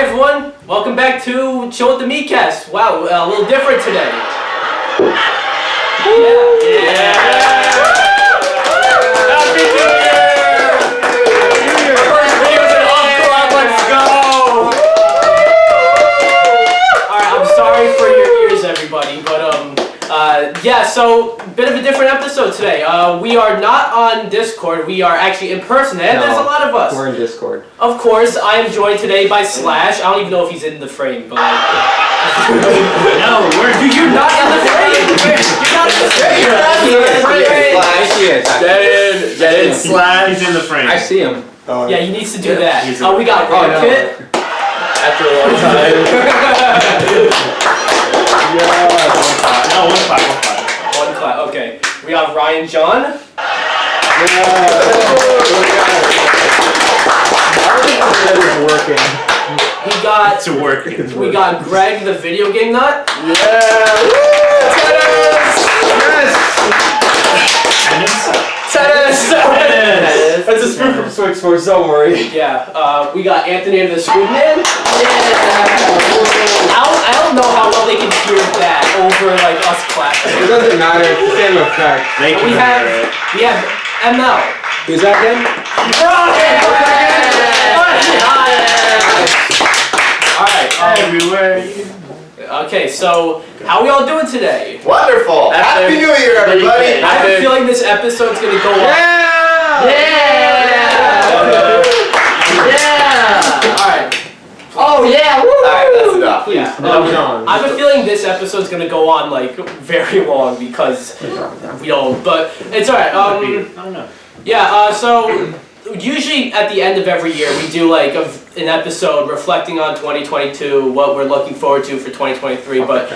everyone, welcome back to Chillin With The Miikcast. Wow, a little different today. Yeah. Happy New Year! First video's an off club, let's go! Alright, I'm sorry for your ears, everybody, but yeah, so bit of a different episode today. We are not on Discord, we are actually in person, and there's a lot of us. We're in Discord. Of course, I am joined today by Slash. I don't even know if he's in the frame, but like... No, you're not in the frame! You're not in the frame! You're not in the frame! Get in, Slash. He's in the frame. I see him. Yeah, he needs to do that. Oh, we got Greg Kit. After a long time. No, one clap. One clap, okay. We got Ryan John. Working. We got Greg the video game nut. Tennis! That's a spoof from Switch Sports, don't worry. Yeah, we got Anthonator the Squid Man. I don't know how well they can hear that over like us clapping. It doesn't matter, it's the same effect. We have ML. Who's that again? Alright, everywhere. Okay, so how are we all doing today? Wonderful! Happy New Year, everybody! I have a feeling this episode's gonna go on. Alright. Oh yeah! Alright, that's enough. Yeah. I have a feeling this episode's gonna go on like very long because we don't. But it's alright. I don't know. Yeah. So usually at the end of every year we do like an episode reflecting on 2022, what we're looking forward to for 2023. But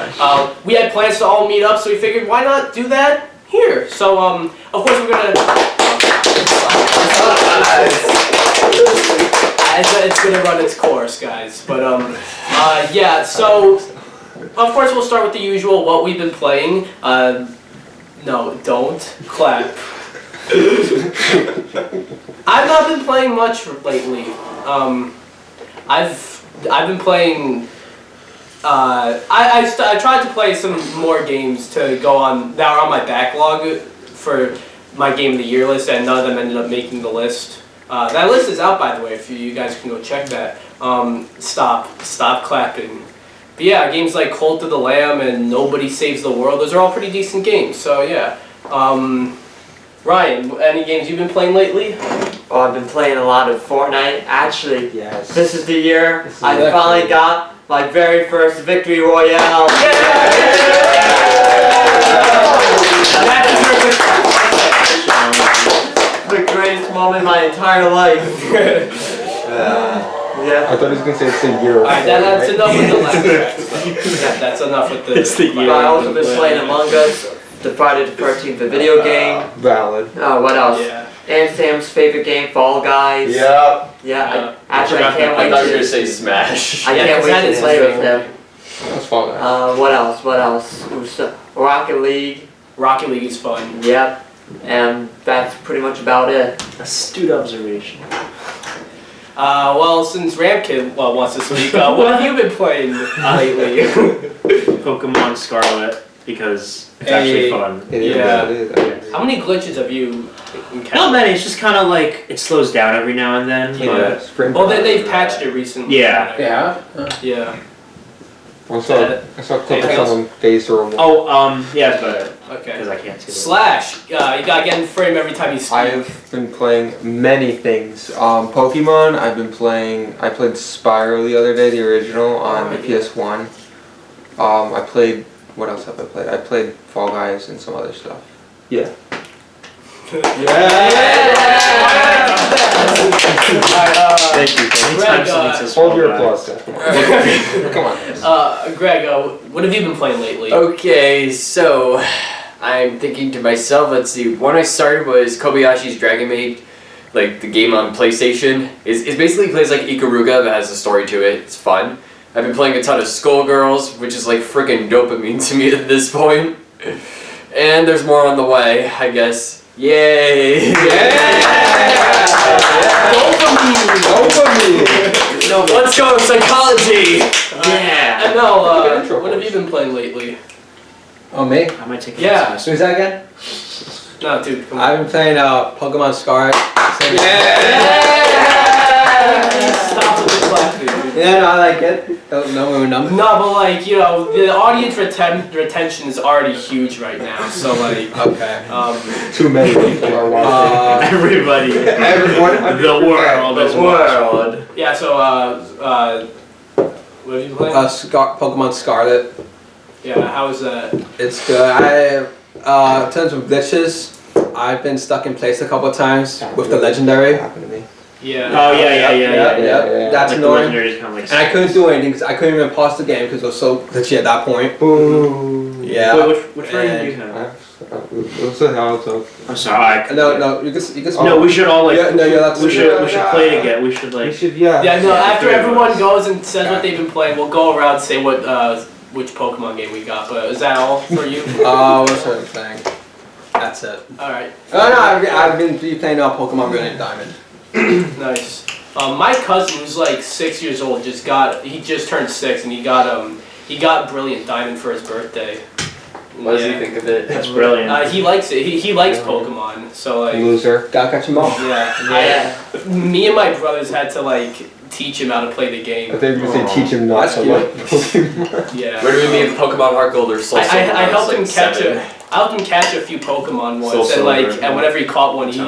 we had plans to all meet up, so we figured why not do that here. So of course we're gonna. It's gonna run its course, guys. But yeah. So of course we'll start with the usual. What we've been playing. No, don't clap. I've not been playing much lately. I've been playing. I tried to play some more games to go on that are on my backlog for my game of the year list, and none of them ended up making the list. That list is out, by the way, if you guys can go check that. Stop clapping. But yeah, games like Cult of the Lamb and Nobody Saves the World, those are all pretty decent games. So yeah. Ryan, any games you've been playing lately? Oh, I've been playing a lot of Fortnite. Actually, Yes. this is the year I finally got my very first victory royale. The greatest moment in my entire life. Yeah. I thought he was going to say it's the year. Alright, that's enough with the last track. That's enough with the... It's the year. I also been playing Among Us, the Friday the 13th, the video game. Valid. What else? Yeah. And Sam's favorite game, Fall Guys. Yep. Yeah. Actually, I can't I wait thought you were to. gonna say Smash. I can't wait to play with him. That's Fall Guys. What else? Rocket League. Rocket League is fun. Yep. And that's pretty much about it. Astute observation. Well, since Ramkid wants to speak, what have you been playing lately? Pokemon Scarlet, because it's actually fun. It is. How many glitches have you encountered? Not many, it's just kind of like, it slows down every now and then, but... Well, they've patched it recently. Yeah. Yeah. I saw a clip of someone phase through a wall. Oh, yeah, it's better, Okay. because I can't see it. Slash, you gotta get in frame every time you speak. I've been playing many things. Pokemon, I played Spyro the other day, the original, on the PS1. I played, what else have I played? I played Fall Guys and some other stuff. Yeah. Thank you. Greg, Hold your applause, Seth. Come on. Greg, what have you been playing lately? Okay, so I'm thinking to myself, let's see, one I started was Kobayashi's Dragon Maid, like the game on PlayStation. It basically plays like Ikaruga, but has a story to it. It's fun. I've been playing a ton of Skullgirls, which is like freaking dopamine to me at this point. And there's more on the way, I guess. Yay! Dopamine! Let's go psychology. Yeah. And Mel, Good intro what have for you been playing lately? Oh, me? I might take Yeah. Who's that again? No, dude, come on. I've been playing Pokemon Scarlet. Stop with the clapping, dude. Yeah, no, I like it. Don't know my number. No, but like, you know, the audience retention is already huge right now, so like, Okay. Too many people are watching. Everybody. Everyone. The world is watching. yeah, so, what have you playing? Pokemon Scarlet. Yeah, how is that? It's good. In terms of glitches, I've been stuck in place a couple of times with the legendary. Happened to me. Yeah. Oh yeah. Yeah. That's Like the annoying. legendaries kind of like. And I couldn't do anything because I couldn't even pause the game because it was so glitchy at that point. Ooh. Yeah. Wait, which version do you have? What's the hell? So I'm sorry. No, you can. No, we should all like. Yeah, no, you're allowed to we do should it. we should play it again. We should we like. should, yeah. Yeah, no, Yeah, after three of everyone us. goes and says what they've been playing, we'll go around and say what, which Pokemon game we got, but is that all for you? What's the thing? That's it. Alright, Oh no, I've been playing Pokemon Brilliant Diamond. nice. My cousin who's like 6 years old he just turned 6 and he got Brilliant Diamond for his birthday. What does he think of it? That's brilliant. He likes it. He likes Pokemon, so like. Loser. Gotta catch them all. Yeah. Me and my brothers had to like teach him how to play the I game. think you say teach him not That's to cute. like Pokemon. Yeah. Where do we meet Pokemon Heart Gold or Soul I Silver? helped him Like catch seven. I helped him catch a few Pokemon once, Soul and Silver, like, yeah. and whenever he caught one, he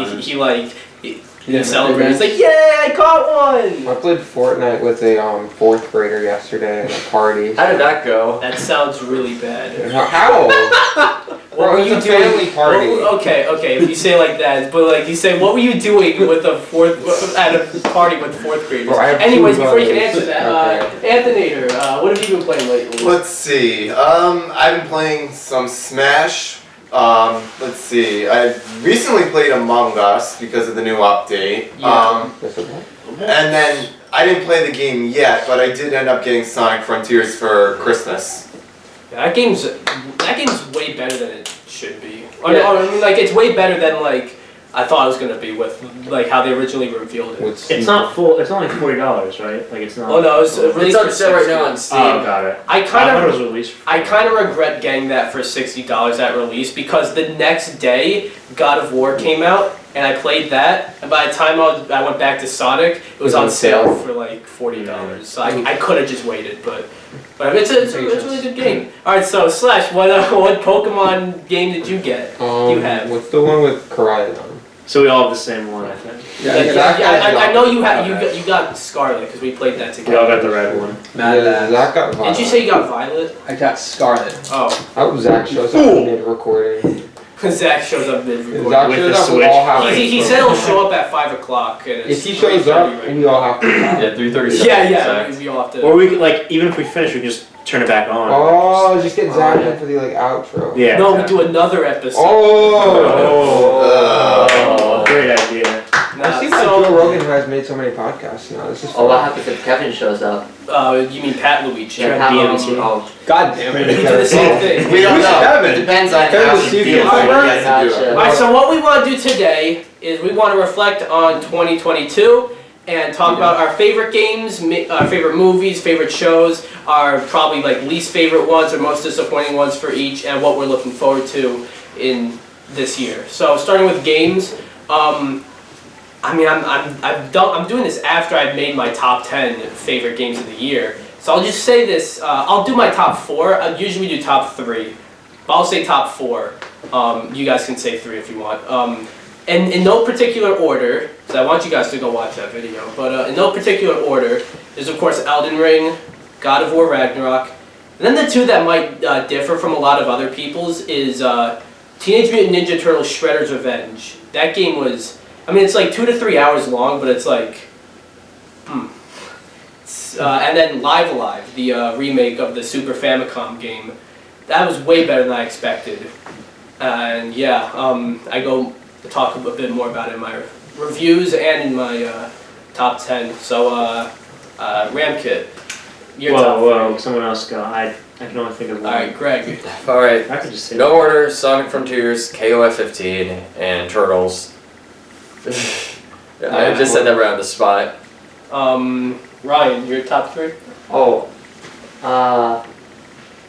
Yeah, celebrated. He's like, "Yay, I caught one!" I played Fortnite with a 4th grader yesterday at a party. How did that go? That sounds really bad. How? What Bro, were it's you a doing? family party. Well, okay, if you say like that, but like you say, what were you doing with at a party with 4th graders? Bro, I have Anyways, two before you can brothers. answer that, Anthonator, what have you been playing lately? Let's see. I've been playing some Smash. Let's see. I recently played Among Us because of the new update. Yeah. And then I didn't play the game yet, but I did end up getting Sonic Frontiers for Christmas. Yeah, that game's way better than it should be. Or, Yeah. I mean, like it's way better than like I thought it was gonna be with like how they originally revealed it. It's not full. It's only $40, right? Like it's not. Oh no, it's It's released on for sale right now $60. on Steam. Oh, got it. I I thought it kind was of released. regret getting that for $60 at release because the next day God of War came out and I played that, and by the time I went back to Sonic, it was on sale for like $40. So I could have just waited, but it's a really good game. All right, so Slash, what Pokemon game did you get? You have. What's the one with Karaya on? So we all have the same one, I think. I know you got Scarlet because we played that We together. all got the red one. Mad Zach got Violet. Did you say you got Violet? I got Scarlet. Oh, I hope Zach shows up mid-recording. Zach shows up mid If recording. Zach With shows the up, we Switch. all have He said he'll show up at 5 o'clock. And it's If he shows 3:30 up, right we all have to. Yeah, 3:37. Yeah, we all have to. Or we could like even if we finish, we can just turn it back on. Oh, just get Zach in for the outro. Yeah. No, we exactly. do another episode. Oh, great idea. It seems like Joe Rogan has made so many podcasts now. This is Oh, what fun. happens if Kevin shows up? You mean Pat Luigi? Yeah. Pat DMT. Oh, God damn We it. do the same thing. We don't know. Kevin? It depends on Kevin how was he secret. feels when he has to do Gotcha. it. Alright, so what we want to do today is we want to reflect on 2022 and talk about our favorite games, our favorite movies, favorite shows, our probably like least favorite ones or most disappointing ones for each, and what we're looking forward to in this year. So starting with games, I mean I'm doing this after I've made my top 10 favorite games of the year. So I'll just say this. I'll do my top 4. I usually do top 3. But I'll say top 4. You guys can say 3 if you want. And in no particular order, because I want you guys to go watch that video, but in no particular order, there's of course Elden Ring, God of War Ragnarok, and then the two that might differ from a lot of other people's is Teenage Mutant Ninja Turtles Shredder's Revenge. That game was, I mean it's like 2 to 3 hours long, but it's like, and then Live Alive, the remake of the Super Famicom game, that was way better than I expected. And yeah, I go talk a bit more about it in my reviews and in my top 10. So, Ramkit, your top Whoa, someone else go. I can only think of one. Alright, Greg. Alright. I could just say No order, Sonic Frontiers, KOF 15, and Turtles. I just said that right on the spot. Ryan, your top 3? Oh.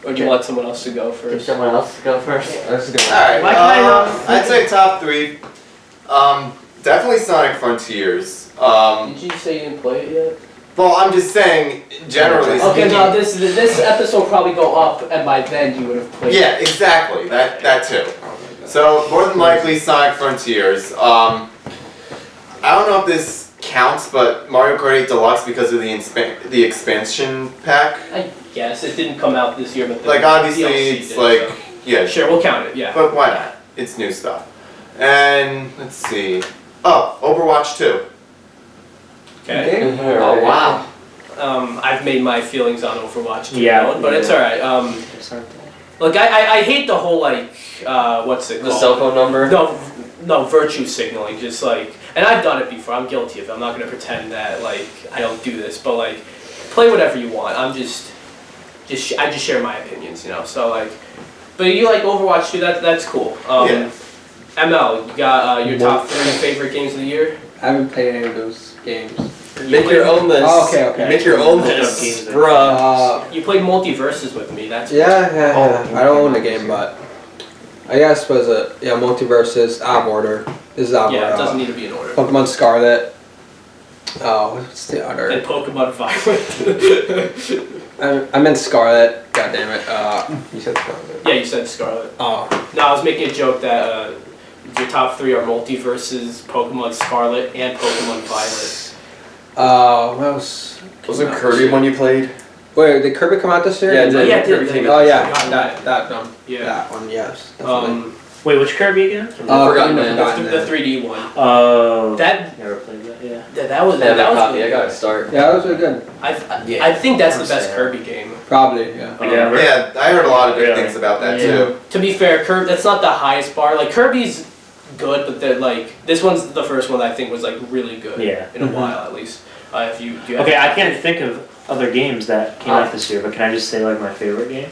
Or do you want someone else to go Did first? someone else go first? That's good. Alright, Why can I not- I'd say top 3. Definitely Sonic Frontiers. Did you say you didn't play it yet? Well, I'm just saying, generally Okay, speaking. no, this episode will probably go up, and by then you would have played Yeah, exactly. That too. So more than likely Sonic Frontiers. I don't know if this counts, but Mario Kart 8 Deluxe because of the expansion pack. I guess it didn't come out this year, but the Like obviously DLC it's did, like so. yeah, Sure, we'll count it. Yeah. but why not? It's new stuff. And let's see. Oh, Overwatch 2. Okay. Oh wow. I've made my feelings on Overwatch 2 Yeah, known, but it's yeah. alright. Look, I hate the whole like what's it The called? cell phone number. No, virtue signaling. Just like, and I've done it before. I'm guilty of it. I'm not gonna pretend that like I don't do this, but like, play whatever you want. I just share my opinions, you know. So like, but you like Overwatch 2? That's cool. Yeah. ML, you got your top 3 favorite games of the year? I haven't played any of those games. Make your own list. Oh, okay. Make your own I know list, games that- bruh. You played Multiverses with me. That's Yeah. I don't own the game, but I guess was Multiverses, Order. This is Order. yeah. It doesn't need to be in order. Pokemon Scarlet. Oh, what's the And other? Pokemon Violet. I meant Scarlet. God damn it. You said Scarlet. Yeah, you said Scarlet. Oh. No, I was making a joke that your top 3 are Multiverses, Pokemon Scarlet, and Pokemon Violet. What else? Wasn't Kirby one you played? Wait, did Kirby come out this year? Yeah, it did. Yeah, it did. Kirby came Oh out. yeah, Forgotten that one. Yeah. That one, yes. Definitely. Wait, which Kirby again? Forgotten Man. Forgotten The Man. 3D one. Oh. That Never played that. Yeah. that was Yeah, that that was copy. really I gotta good. start. Yeah, that was really good. I think that's the best Kirby game. Probably, yeah. Yeah. Yeah, I heard a lot of good Really? things about that Yeah. too. To be fair, Kirby that's not the highest bar. Like Kirby's good, but they're like this one's the first one that I think was like really good. Yeah. In a while at least. If you do you have Okay, I can't think of other games that came out this year, but can I just say like my favorite game?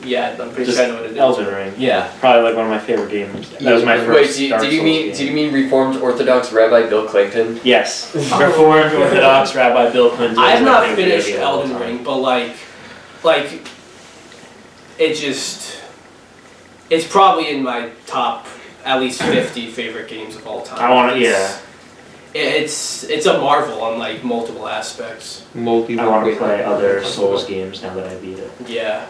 Yeah, I'm pretty Just sure I know what it is. Elden Ring. Yeah. Probably like one of my favorite games. That was my Wait, first did Dark you Souls mean game. Reformed Orthodox Rabbi Bill Clayton? Yes. Reformed Orthodox Rabbi Bill Clinton. I have is my not favorite video finished game of all Elden time. Ring, but like it's probably in my top at least 50 favorite games of all time. I want to, It's- yeah. It's a marvel on like multiple aspects. I want to Multi-market. play other Souls games now that I beat it. Yeah.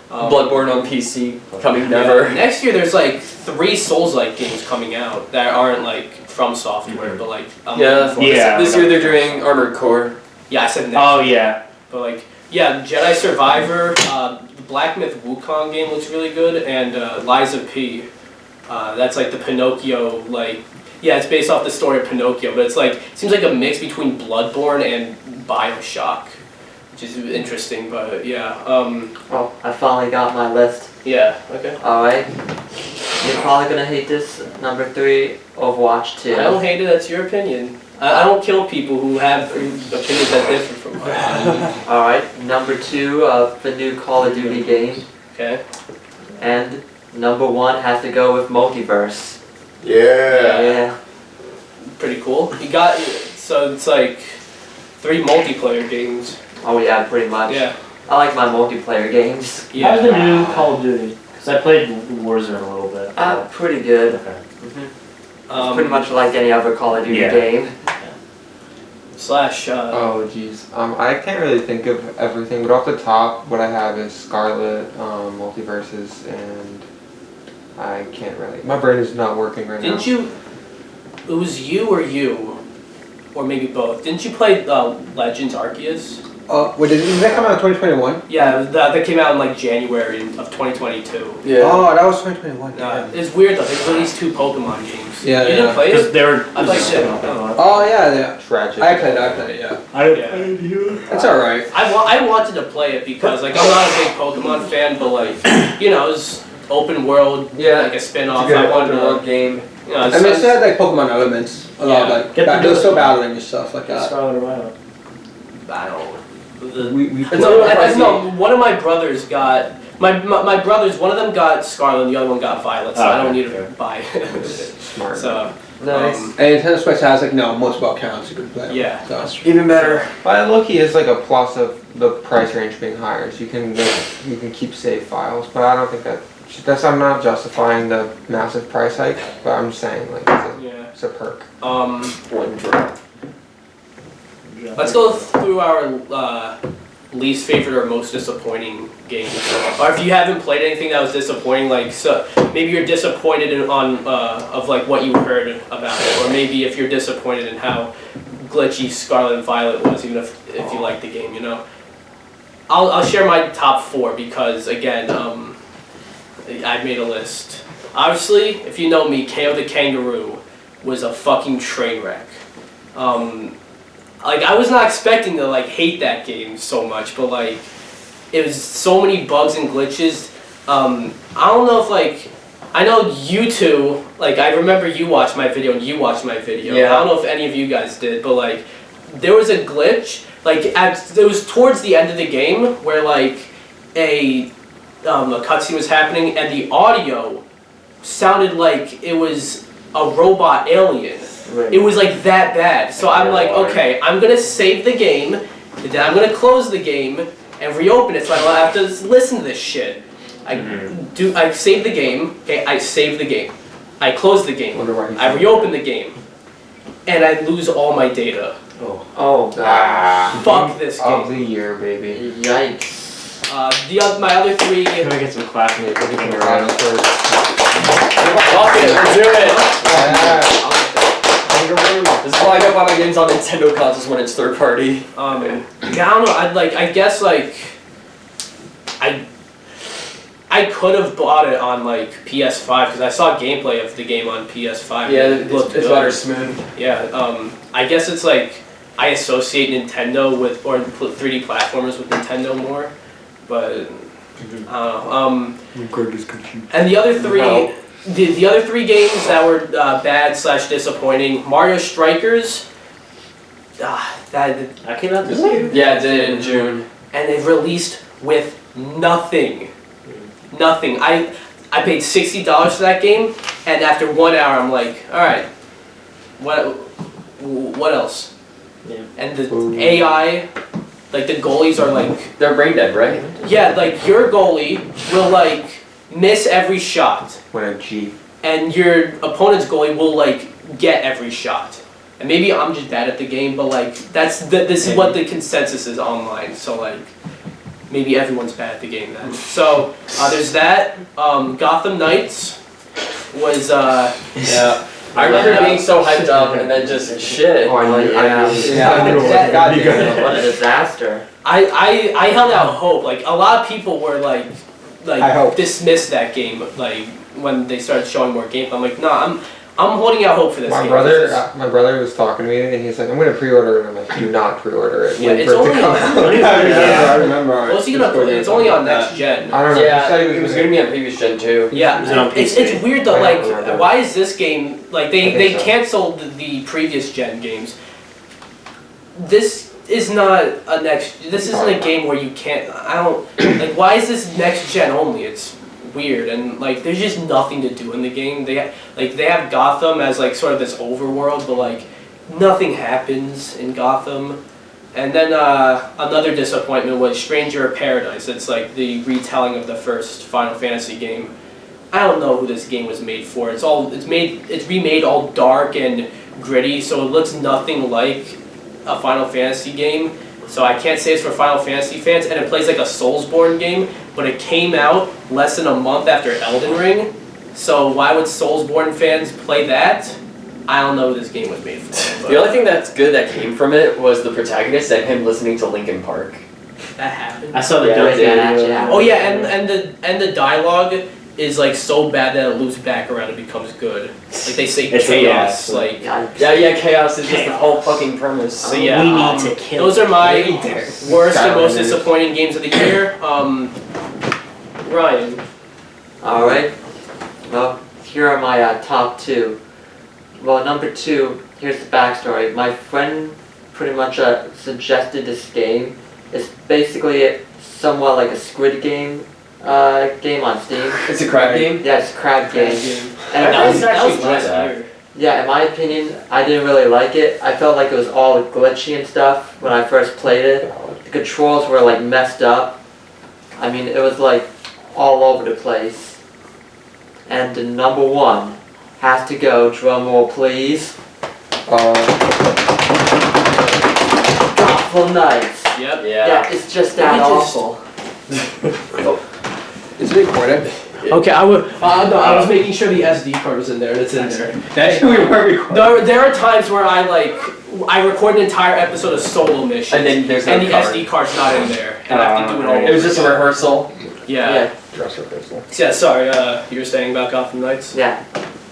Bloodborne on PC, coming Yeah. never. Next year there's like 3 Souls-like games coming out that aren't like from software, but like I'm Yeah, looking forward to Yeah. This year they're doing Armored Core. Yeah, I said next. Oh yeah. But like, yeah, Jedi Survivor, the Black Myth Wukong game looks really good, and Lies of P. That's like the Pinocchio, like, yeah, it's based off the story of Pinocchio, but it's like, it seems like a mix between Bloodborne and Bioshock, which is interesting, but yeah, Oh, I finally got my list. yeah, okay. Alright. You're probably gonna hate this. Number 3, Overwatch 2. I don't hate it, that's your opinion. I don't kill people who have opinions that differ from mine. Alright. Number 2, the new Call of Duty game. Okay? And number 1 has to go with Multiverse. Yeah. Yeah. Pretty cool. You got, so it's like 3 multiplayer games. Oh yeah, pretty much. Yeah. I like my multiplayer games. Yeah. How's the new Call of Duty? Because I played Warzone a little bit. Pretty good. Okay. It's pretty much like any other Call of Duty Yeah. game. Slash, Oh jeez, I can't really think of everything, but off the top, what I have is Scarlet, Multiverses, and I can't really. My brain is not working right now. didn't you, it was you, or maybe both, didn't you play Legends Arceus? Wait, did that come out in 2021? Yeah, that came out in like January of 2022. Yeah. Oh, that was 2021. Yeah. It's weird though, they released 2 Pokemon games. Yeah, You didn't yeah. play Because it? they were. I played it. Oh yeah. Tragic. I played it, yeah. Yeah. It's alright. I wanted to play it because like I'm not a big Pokemon fan, but like, you know, it's open world, Yeah. like a spin-off. It's a good I wanted open world to, game. you know, I mean, it still had like Pokemon elements. A lot of Yeah. like, Get the there's still good- battling and stuff like that. Scarlet or Violet. I don't know. We No, one of my brothers got My brothers, one of them got Scarlet, and the other one got Violet, so I don't need to buy. Smart. So Nice. And Nintendo Switch has like multiple accounts you can play. Yeah. So. Even better. But low-key is like a plus of the price range being higher, so you can keep save files. But I don't think that's I'm not justifying the massive price hike, but I'm just saying like it's a perk. One drop. Let's go through our least favorite or most disappointing games. Or if you haven't played anything that was disappointing, like so maybe you're disappointed of like what you heard about it, or maybe if you're disappointed in how glitchy Scarlet and Violet was, even if you like the game, you know. I'll share my top 4 because again, I made a list. Obviously, if you know me, KO the Kangaroo was a fucking train wreck. Like I was not expecting to like hate that game so much, but like it was so many bugs and glitches. I don't know if like I know you two, like I remember you watched my video and you watched my video. Yeah. I don't know if any of you guys did, but like there was a glitch like it was towards the end of the game where like a cutscene was happening and the audio sounded like it was a robot alien. It was like that bad. So I'm like, okay, I'm gonna save the game, and then I'm gonna close the game and reopen it. So I don't have to listen to this shit. I save the game. Okay, I save the game. I close the game. I reopen the game, and I lose all my data. Oh god. Fuck this game. Of the year, baby. Yikes. My other 3. Can we get some clapping? Fuck Fuck it, let's do it. This is why I don't buy my games on Nintendo consoles when it's third party. I don't know. I guess like I could have bought it on like PS5 because I saw gameplay of the game on PS5. Yeah, It looked it's good. better smooth. Yeah. I guess it's like I associate Nintendo with or 3D platformers with Nintendo more, but I don't know. And the other 3. The other 3 games that were bad/disappointing, Mario Strikers, I came out this year. Yeah, it did in June. and they released with nothing. Nothing. I paid $60 for that game, and after 1 hour I'm like, alright, what else? Yeah. And the AI, like the goalies are like, They're brain dead, right? yeah, like your goalie will like miss every shot. When a G. And your opponent's goalie will like get every shot. And maybe I'm just bad at the game, but like this is what the consensus is online. So like maybe everyone's bad at the game then. So there's that. Gotham Knights was Yeah. I remember being so hyped up and then just shit. Oh, I knew. What a disaster. I held out hope. Like a lot of people were like I hope. dismissed that game like when they started showing more gameplay. I'm like, nah, I'm holding out hope for this My game. brother was talking to me and he's like, I'm gonna pre-order it. And I'm like, do not pre-order it. Yeah, Wait it's for it only to come out. I remember. Well, it's only on next gen. I don't know. Yeah, he said he it was gonna be on previous gen too. Yeah, Is it on it's PC? weird though. I Like, don't remember. why is this game like I they think so. canceled the previous gen games? This is not a next. This isn't a game where you can't. I don't like. Why is this next gen only? It's weird and like there's just nothing to do in the game. They have Gotham as like sort of this overworld, but like nothing happens in Gotham. And then another disappointment was Stranger of Paradise. It's like the retelling of the first Final Fantasy game. I don't know who this game was made for. It's remade all dark and gritty, so it looks nothing like a Final Fantasy game. So I can't say it's for Final Fantasy fans, and it plays like a Soulsborne game, but it came out less than a month after Elden Ring. So why would Soulsborne fans play that? I don't know who this game was made for. The only thing that's good that came from it was the protagonist and him listening to Linkin Park. That happened. I saw the Yeah, dub it did. video. Oh yeah, and the dialogue is like so bad that it loops back around and becomes good. Like they say It's chaos, chaos. like Yeah, chaos is just the whole fucking premise. so yeah. We need to kill those are my Raiders. worst and most Skylanders. disappointing games of the year. Ryan. Alright. Well, here are my top 2. Well, number 2, here's the backstory. My friend pretty much suggested this game. It's basically somewhat like a Squid Game Game on Steam. It's a crab game? Yeah, it's a crab game. And I That was actually last enjoy that. year. yeah, in my opinion, I didn't really like it. I felt like it was all glitchy and stuff when I first played it. The controls were like messed up. I mean, it was like all over the place. And the number one has to go, drum roll please, Gotham Knights. Yep. Yeah, it's just that Let me just- awful. Is it recorded? Okay, I was making sure the SD card was in there. It's in there. We were recording. There are times where I record an entire episode of solo missions, And then there's no and the card. SD card's not in there, and I have to do it all over. It was just a rehearsal. Yeah. Dress rehearsal. Yeah. Sorry. You were saying about Gotham Knights? Yeah,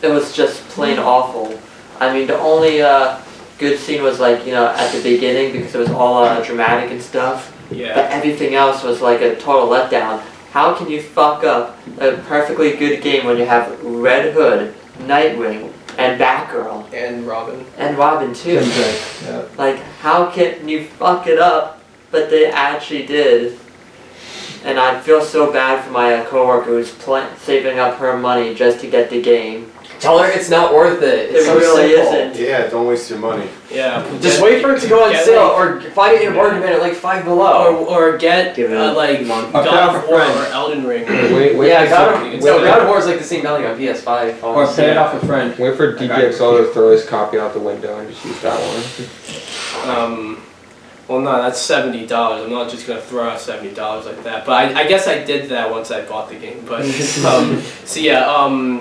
it was just plain awful. I mean, the only good scene was like, at the beginning because it was all dramatic and stuff. Yeah. But everything else was like a total letdown. How can you fuck up a perfectly good game when you have Red Hood, Nightwing, and Batgirl, And Robin. and Robin too? Yeah. Like, how can you fuck it up? But they actually did. And I feel so bad for my coworker who's saving up her money just to get the game. Tell her it's not worth it. It's It so really simple. isn't. Yeah, don't waste your money. Yeah. Just wait for it to go on Get, sale, like- or find it in a bargain bin at like $5 below. Or get Give it a like month. God Okay, of War friend. or Elden Ring. Wait Yeah, for God some- of, no, God of War is like the same value on PS5. Or pay it off a friend. Wait for DPXL to throw his copy out the window and just use that one. Well, no, that's $70. I'm not just gonna throw out $70 like that. But I guess I did that once I bought the game. But so yeah,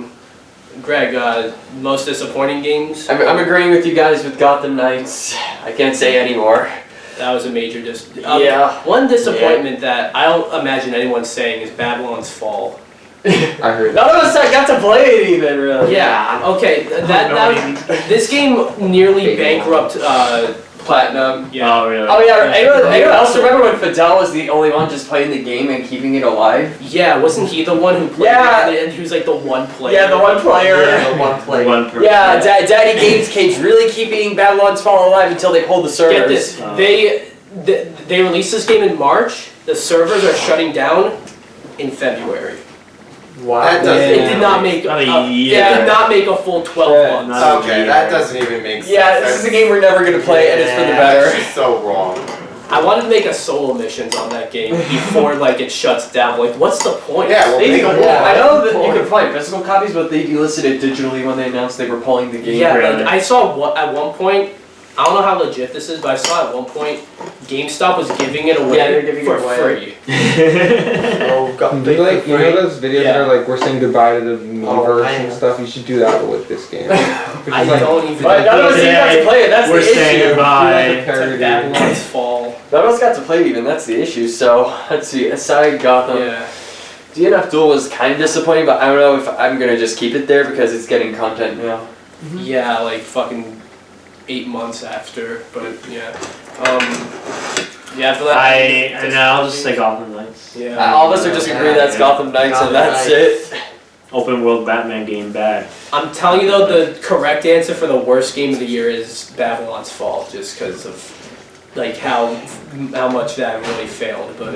Greg, most disappointing games. I'm agreeing with you guys with Gotham Knights. I can't say anymore. That was a major Yeah. One disappointment that I don't imagine anyone saying is Babylon's Fall. I heard that. None of us got to play it even, really. Yeah. Okay. This game nearly bankrupted. Platinum. Yeah. Oh, really? Oh yeah, anyone else remember when Fidel was the only one just playing the game and keeping it alive? Yeah. Wasn't he the one who played Yeah. it? And he was like the one player. Yeah, the one player. Yeah, the one play. One per- Yeah, Daddy Games Cage really keeping Babylon's Fall alive until they pulled the servers. Get this. They released this game in March. The servers are shutting down in February. Wow. That doesn't It even did not make. Not a It year. did not make a full 12 Yeah, months. not- Okay, that doesn't even make sense. Yeah, this is a game we're never gonna play, and it's for the That's better. just so wrong. I wanted to make a solo missions on that game before it shuts down. Like, what's the point? Yeah, well, They make do- more. I know that you can find physical copies, but they delisted it digitally when they announced they were pulling the game. Yeah, Really? like I saw at one point. I don't know how legit this is, but I saw at one point GameStop was giving it away Yeah, they're giving for it away. free. Oh, God. Do like those videos that Yeah. are like we're saying goodbye to the Miiverse I and know. stuff? You should do that with this game. I don't even. But none of us even got to play it, that's We're the saying issue. goodbye. It's like Babylon's Fall. None of us got to play it even, that's the issue. So, let's see, aside Gotham, Yeah. DNF Duel was kind of disappointing, but I don't know if I'm gonna just keep it there because it's getting content now. Yeah, like fucking 8 months after, but yeah. Yeah, after that. I know, I'll just say Gotham Knights. Yeah. All of us are just agree that's Gotham Knights and that's it. Open world Batman game bad. I'm telling you though, the correct answer for the worst game of the year is Babylon's Fall, just because of like how much that really failed. But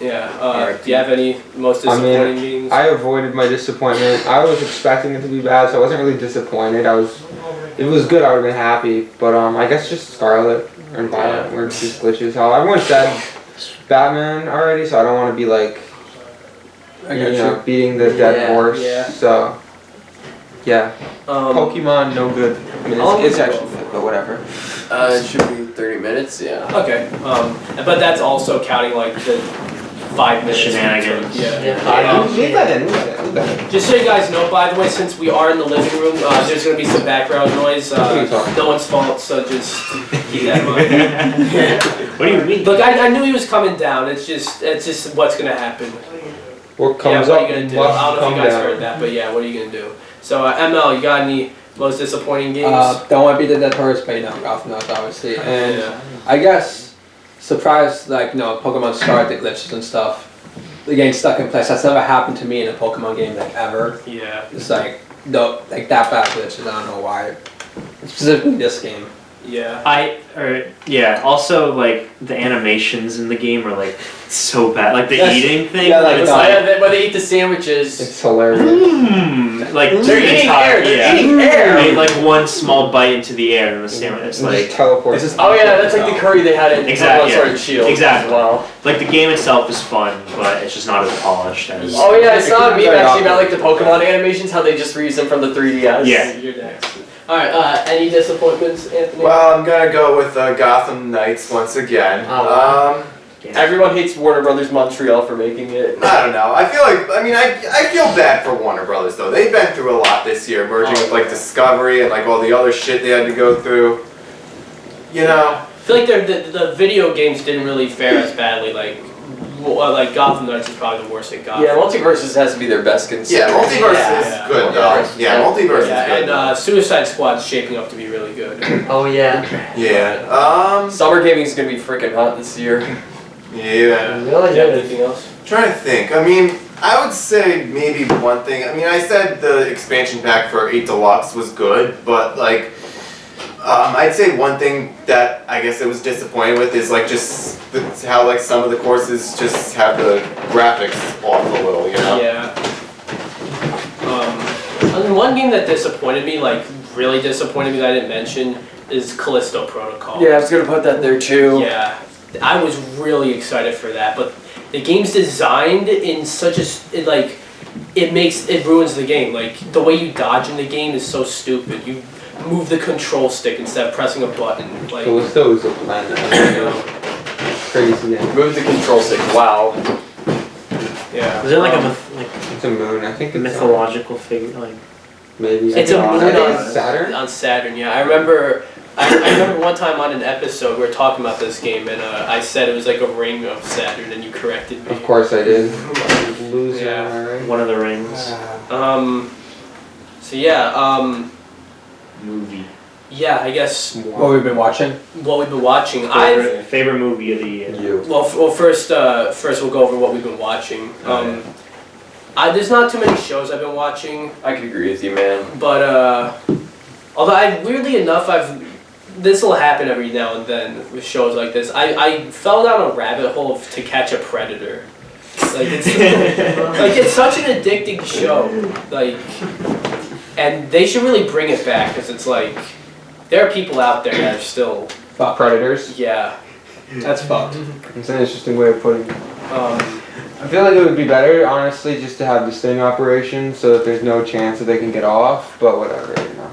yeah, do you have any most disappointing games? I avoided my disappointment. I was expecting it to be bad, so I wasn't really disappointed. If it was good, I would have been happy. But I guess just Scarlet and Violet were just glitches. Hell, everyone said Batman already, so I don't want to be like I got you. beating the dead Yeah. horse. Yeah. So yeah, Pokemon no good. I mean, it's actually good, but whatever. It should be 30 minutes, yeah. Okay, but that's also counting like the 5 minutes. Shenanigans. Yeah. Leave that in. Leave that in. Just so you guys know, by the way, since we are in the living room, there's gonna be some background noise. What are you talking No one's fault, so just keep that in mind. What do you mean? Look, I knew he was coming down. It's just what's gonna happen. What comes yeah, what up are you gonna do? must I don't know come if you guys down. heard that, but yeah, what are you gonna do? So ML, you got any most disappointing games? Don't want to be the dead horse, but Gotham Knights obviously. And Yeah. I guess surprised Pokemon started the glitches and stuff. The getting stuck in place. That's never happened to me in a Pokemon game like ever. Yeah. It's like that bad glitches. I don't know why. Specifically this game. Yeah. Also, like the animations in the game are like so bad. Like the Yes. eating thing. Yeah, like, it's When they eat the sandwiches. It's hilarious. like They're eating air. They're yeah. eating air. Made like one small bite into the air and the sandwich. It's It like just teleports. It's just Oh yeah, that's like the curry they had in Exactly, Pokemon Sword and Shield. Exactly. Wow. like the game itself is fun, but it's just not as polished as. Oh yeah, I saw a meme Very actually about awkward. like the Pokemon animations, how they just reused them from the 3DS. Yeah. You're next. All right. Any disappointments, Anthony? Well, I'm gonna go with Gotham Knights once again. Oh. Everyone hates Warner Brothers Montreal for making it. I don't know. I feel like, I feel bad for Warner Brothers though. They've been through a lot this year, merging with like Discovery and like all the other shit they had to go through. You know? I feel like the video games didn't really fare as badly. Like Gotham Knights is probably the worst it got. Yeah, Multiverses has to be their best Yeah, considered. Multiverse Yeah. is good though. Yeah, Multiverse Yeah, is good. and Suicide Squad's shaping up to be really good. Oh yeah. Yeah. Summer gaming's gonna be freaking hot this year. Yeah. Do you have anything else? Trying to think. I mean, I would say maybe one thing. I mean, I said the expansion pack for 8 Deluxe was good, but like, I'd say one thing that I guess it was disappointed with is like just how like some of the courses just have the graphics off a little, you know? Yeah. And one game that disappointed me, like really disappointed me that I didn't mention, is Callisto Protocol. Yeah, I was gonna put that there too. Yeah, I was really excited for that, but the game's designed in such it ruins the game. Like the way you dodge in the game is so stupid. You move the control stick instead of pressing a button. Like, Callisto is a planet. Crazy. Yeah. Move the control stick. Wow. yeah. Is there like It's a moon. I think a it's mythological figure? Like maybe. It's a moon I think on it's Saturn. On Saturn, yeah. I remember one time on an episode we were talking about this game, and I said it was like a ring of Saturn, and you corrected me. Of course I did. Loser. Yeah. Am I right? one of the rings. So yeah. Movie. Yeah, I guess What we've been watching. what we've been watching. Favorite movie of the year. You. Well, first we'll go over what we've been watching. There's not too many shows I've been watching, I could agree with you, man. but although weirdly enough, this will happen every now and then with shows like this. I fell down a rabbit hole To Catch a Predator. Like it's such an addicting show. Like, and they should really bring it back because it's like there are people out there that are still Predators. yeah. That's fucked. It's an interesting way of putting it. Um, I feel like it would be better, honestly, just to have the sting operation so that there's no chance that they can get off, but whatever, you know.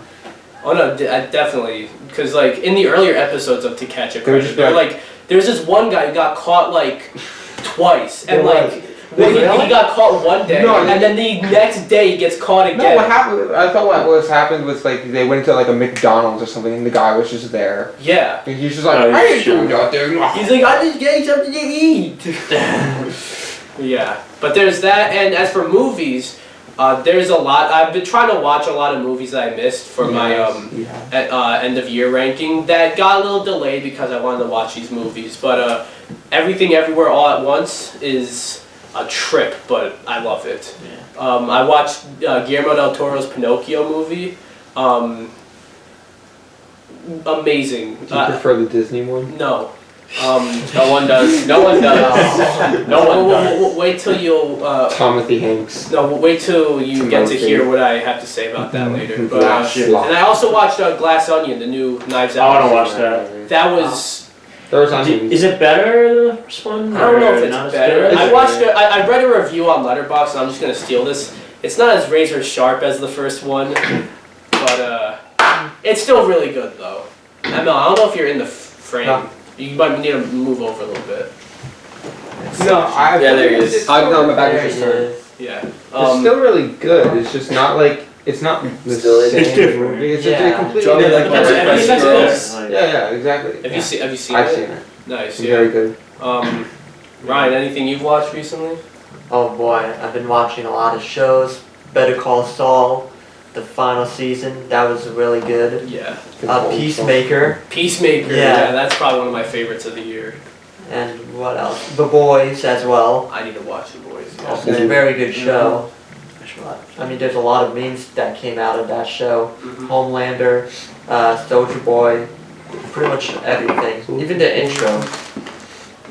Oh no, I definitely, because like in the earlier episodes of To Catch a They were just Predator, like there's this one guy who got caught like twice, and like he got caught one day, No, and then the next day he gets caught again. No, what happened, I thought what was happened was like they went to like a McDonald's or something and the guy was just there. Yeah. And he's just like, Oh, I ain't sure. doing nothing. He's like, I just getting something to eat. Yeah, but there's that, and as for movies, there's a lot. I've been trying to watch a lot of movies that I missed for my end of year ranking. That got a little delayed because I wanted to watch these movies. But Everything Everywhere All at Once is a trip, but I love it. Yeah. I watched Guillermo del Toro's Pinocchio movie. Amazing. Do you prefer the Disney one? No. No one does. No one does. No one does. Wait till you'll. Timothy Hanks. No, wait till you get to Timothy. hear what I have to say about that later. But, Shit. and I also watched Glass Onion, the new Knives Out. I want to watch that. That was. There's onions. Is it better than the first one? I don't know if or it's not as better. good? I watched. I read a review on Letterboxd, and I'm just gonna steal this. It's not as razor sharp as the first one, but it's still really good though. I don't know if you're in the frame. No. You might need to move over a little bit. No, I. Yeah, there he is. I know my back There is he just turned. is. Yeah. It's still really good. It's just not like it's not the Still same it's different. movie. It's Yeah. a completely Johnny, different. like, That's- Fresh that's Girls. good. Yeah, exactly. Have you seen I've it? seen it. Nice. It's Yeah. very good. Ryan, anything you've watched recently? Oh boy, I've been watching a lot of shows. Better Call Saul, the final season, that was really good. Yeah. Peacemaker, Peacemaker. Yeah. Yeah, that's probably one of my favorites of the year. and what else? The Boys as well. I need to watch The Boys. Yeah. Also a very good show. I should watch. I mean, there's a lot of memes that came out of that show. Mhm. Homelander, Soldier Boy, pretty much everything, even the intro.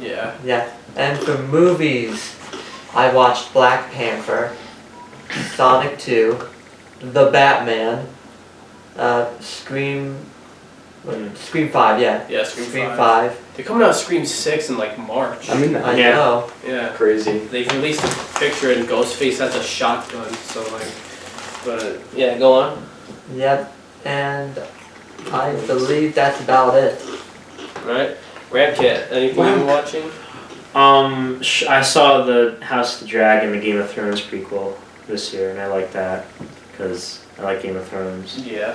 Yeah. Yeah. And for movies, I watched Black Panther, Sonic 2, The Batman, Scream 5, yeah. Yeah, Scream Scream 5. 5. They're coming out with Scream 6 in like March. I mean, I Yeah. know. Yeah. Crazy. They've released a picture and Ghostface has a shotgun, so like, but yeah, go on. Yep. And I believe that's about it. Alright. Rabcat, anything you been watching? I saw the House of the Dragon, the Game of Thrones prequel this year, and I like that because I like Game of Thrones. Yeah.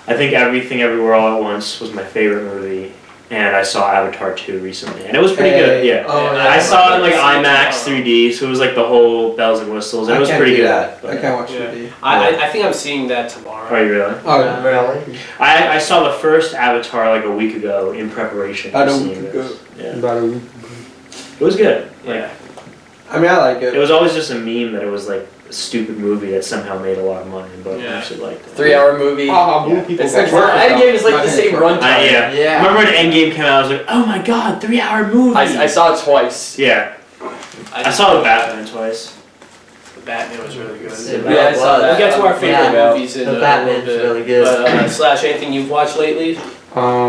I think Everything Everywhere All at Once was my favorite movie, and I saw Avatar 2 recently, and it was pretty good. Yeah. Oh, Yeah, I saw it in like I've IMAX seen it. 3D, so it was like the whole bells and whistles, and it was I can't pretty do good. that. but- I can't watch Yeah. 3D. I think I'm seeing that tomorrow. Are you really? Oh, Really? I saw the first Avatar like a week ago in preparation I for don't seeing go. this. Yeah. about a week. It was good. Like, Yeah. I mean, I like it it. was always just a meme that it was like a stupid movie that somehow made a lot of money, but Yeah. I actually liked it. 3-hour movie. Blue people. It's like get work Endgame is like without the same my hands. runtime. Yeah. Yeah. Remember when Endgame came out, I was like, oh my god, 3-hour movie! I saw it twice. Yeah. I saw the Batman twice. The Batman was really good. Yeah, I saw that. We'll get to our favorite Yeah. movies in The a little Batman's bit. really good. But, Slash, anything you've watched lately?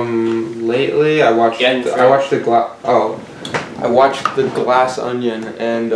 Lately I watched Again, I watched I watched The Glass Onion, and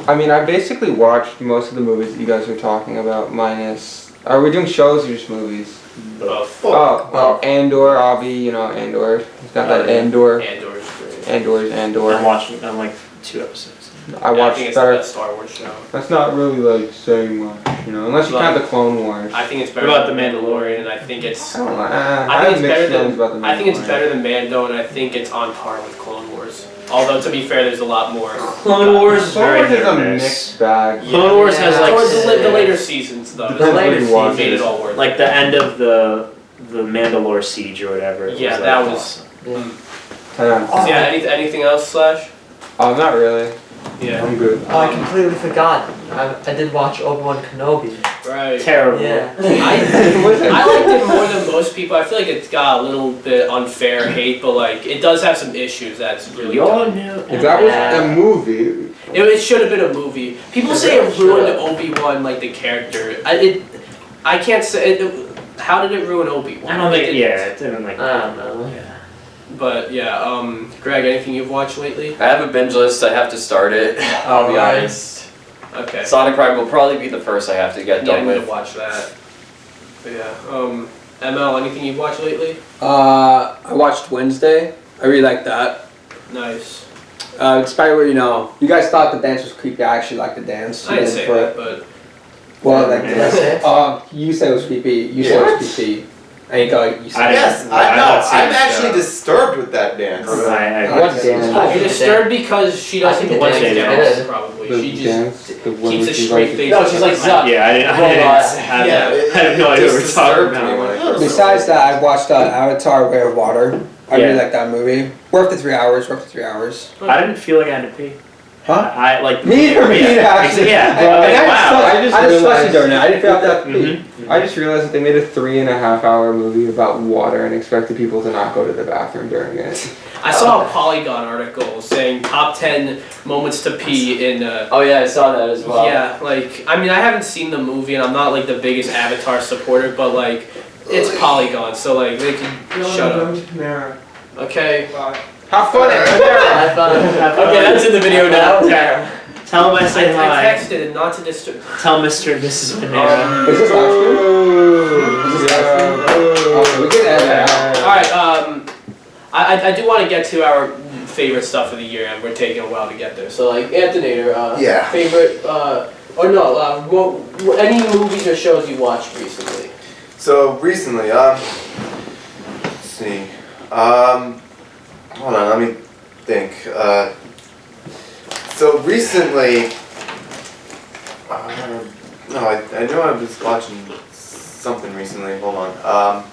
I mean I basically watched most of the movies that you guys are talking about, minus are we doing shows or just movies? Both. Oh, well, Andor, Andor. He's got that Andor. Andor's great. I'm like 2 episodes. I Yeah, I watched think it's the Star. best Star Wars show. That's not really like saying much, unless you count the Clone Wars. I think it's better What about than The Mandalorian, and I think it's. I don't know. I I think have it's mixed better feelings than. about the I think it's Mandalorian. better than Mando, and I think it's on par with Clone Wars. Although to be fair, there's a lot more. Clone Wars is Clone very Wars is hit a or miss. mixed bag. Clone Wars has like Towards the later seasons, though. Depends later what you watch. Made it all worth. like the end of the Mandalore siege or whatever. It Yeah, was, that like, was. awesome. 10 out of 10. Yeah. Anything else, Slash? Oh, not really. Yeah. I'm good. Oh, I completely forgot. I did watch Obi-Wan Kenobi. Right. Terrible. Yeah. I liked it more than most people. I feel like it's got a little bit unfair hate, but like it does have some issues that's really done. If that was a movie, It should have been a movie. People say it ruined Obi-Wan, like the character. I can't say. How did it ruin Obi-Wan? I don't think. Yeah, it didn't like. I don't know. Yeah. But yeah, Greg, anything you've watched lately? I have a binge list. I have to start it. I'll be Alright. honest. Okay. Sonic Prime will probably be the first I have to get Yeah, I done need to with. watch that. But yeah, ML, anything you've watched lately? I watched Wednesday. I really liked that. Nice. Despite what you guys thought the dance was creepy. I actually liked the dance. I didn't say for that, it. but Well, like Did I say it? you said it was creepy. You said it was creepy. And you go. You said I Yes, didn't- I I've know. not seen I'm it, actually so- disturbed with that dance. What dance? you're disturbed because she I doesn't think dance it dance, did. probably. the She just dance, the one keeps where a she's straight like- face. No, she's like Zuck. Yeah, I didn't Hold have on. that. I have no it idea what we're just talking disturbed me about. when I first Besides saw it. that, I watched Avatar: Way of Water. I really Yeah. like that movie. Worth the 3 hours. Worth the 3 hours. I didn't feel like I had to pee. Huh? I like. Neither me, actually. Yeah. I I just just trusted realized- during it. I didn't feel like that. Mhm. I just realized that they made a 3.5-hour movie about water and expected people to not go to the bathroom during it. I saw a Polygon article saying top 10 moments to pee in. Oh yeah, I saw that as well. Yeah, like I mean, I haven't seen the movie, and I'm not like the biggest Avatar supporter, but like it's Polygon, so like they can shut up. Okay. Have fun at I thought Okay, that's in the video now. Tell him I I said hi. texted it not to disturb. Tell Mr. and Mrs. Panera. Is this last year? Okay, we can edit that out. All right. I do want to get to our favorite stuff of the year, and we're taking a while to get there. So like Anthonator, Yeah. favorite or no, any movies or shows you watched recently? So recently, let's see. Hold on, let me think. So recently, no, I know I was watching something recently. Hold on.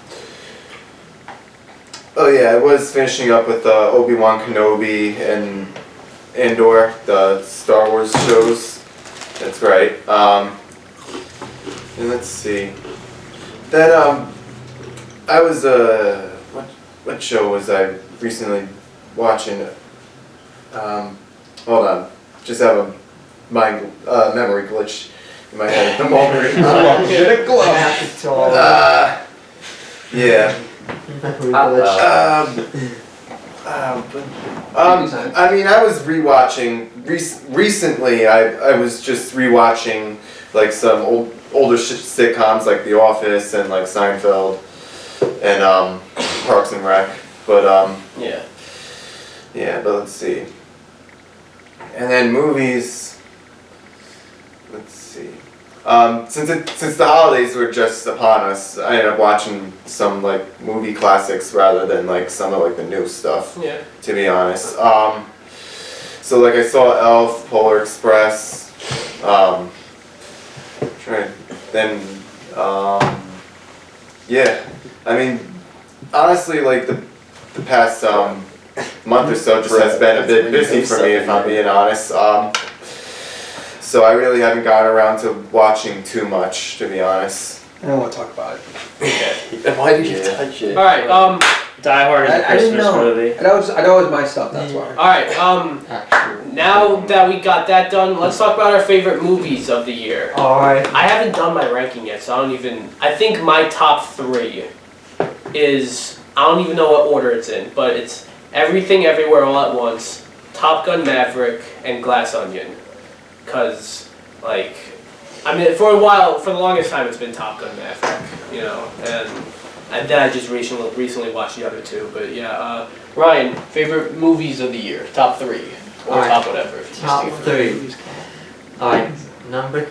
Oh yeah, I was finishing up with Obi-Wan Kenobi and Andor, the Star Wars shows. That's right. And let's see. Then I was what what show was I recently watching? Hold on, just have a memory glitch in my head at the moment. Get a glove. Yeah. I mean, I was rewatching recently. I was just rewatching like some older sitcoms like The Office and like Seinfeld and Parks and Rec. But Yeah. but let's see. And then movies. Let's see. Since the holidays were just upon us, I ended up watching some like movie classics rather than like some of like the new stuff. Yeah. To be honest. So like I saw Elf, Polar Express. Yeah. I mean, honestly, like the past month or so just has been a bit busy for me, if I'm being honest. So I really haven't gotten around to watching too much, to be honest. I don't want to talk about it. Why did you touch it? All right. Die Hard is a I didn't Christmas know. movie. I know it was my stuff. That's why. All right. Now that we got that done, let's talk about our favorite movies of the year. Alright. I haven't done my ranking yet, so I think my top 3 is, I don't even know what order it's in, but it's Everything Everywhere All at Once, Top Gun Maverick, and Glass Onion. Cause, like, I mean, for the longest time, it's been Top Gun Maverick, you know, and then I just recently watched the other 2, but yeah, Ryan, favorite movies of the year, top 3, or Alright. top whatever. If you Top just 3. Alright, number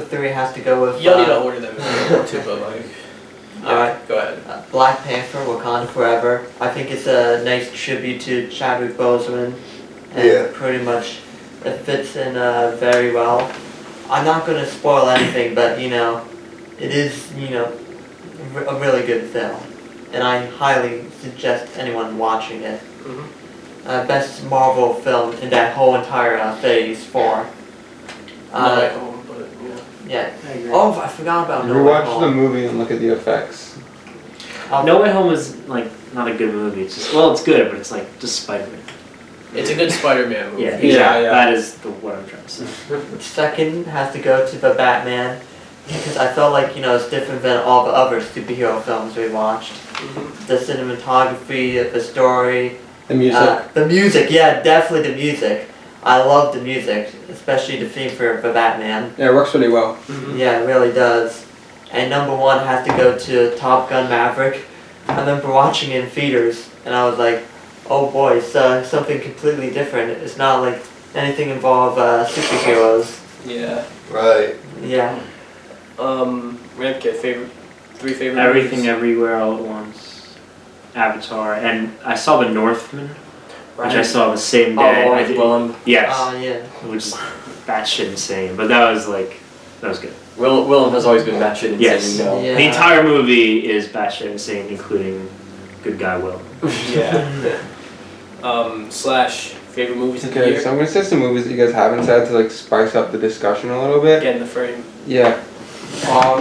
3 has to go with. You don't need to order them if you want to, but like, yeah, Alright. go ahead. Black Panther, Wakanda Forever. I think it's a nice tribute to Chadwick Boseman, and Yeah. pretty much it fits in very well. I'm not gonna spoil anything, but you know, it is a really good film, and I highly suggest anyone watching it. Best Marvel film in that whole entire Phase 4. No Way Home, but yeah. Yeah. Oh, I forgot about No Way Rewatch Home. the movie and look at the effects. No Way Home is like not a good movie. It's just, well, it's good, but it's like just Spider-Man. It's a good Spider-Man movie. Yeah, exactly. yeah. That is what I'm trying to say. Second has to go to the Batman, because I felt like, it's different than all the other superhero films we watched. The cinematography, the story. The music. The music, yeah, definitely the music. I love the music, especially the theme for Batman. Yeah, it works really well. Yeah, it really does. And number 1 has to go to Top Gun Maverick. I remember watching it in theaters, and I was like, oh boy, it's something completely different. It's not like anything involve superheroes. Yeah. Right. Yeah. Ramke, 3 favorite Everything movies? Everywhere All at Once, Avatar, and I saw The Northman, which I saw the same day. I did- Willem. Yes, Oh, yeah. which is batshit insane, but that was good. Willem has always been batshit insane. Yes. You know. Yeah. The entire movie is batshit insane, including good guy Will. Yeah. Slash favorite movies of the Okay, year? so I'm gonna say some movies that you guys haven't said to like spice up the discussion a little bit. Get in the frame. Yeah. I'll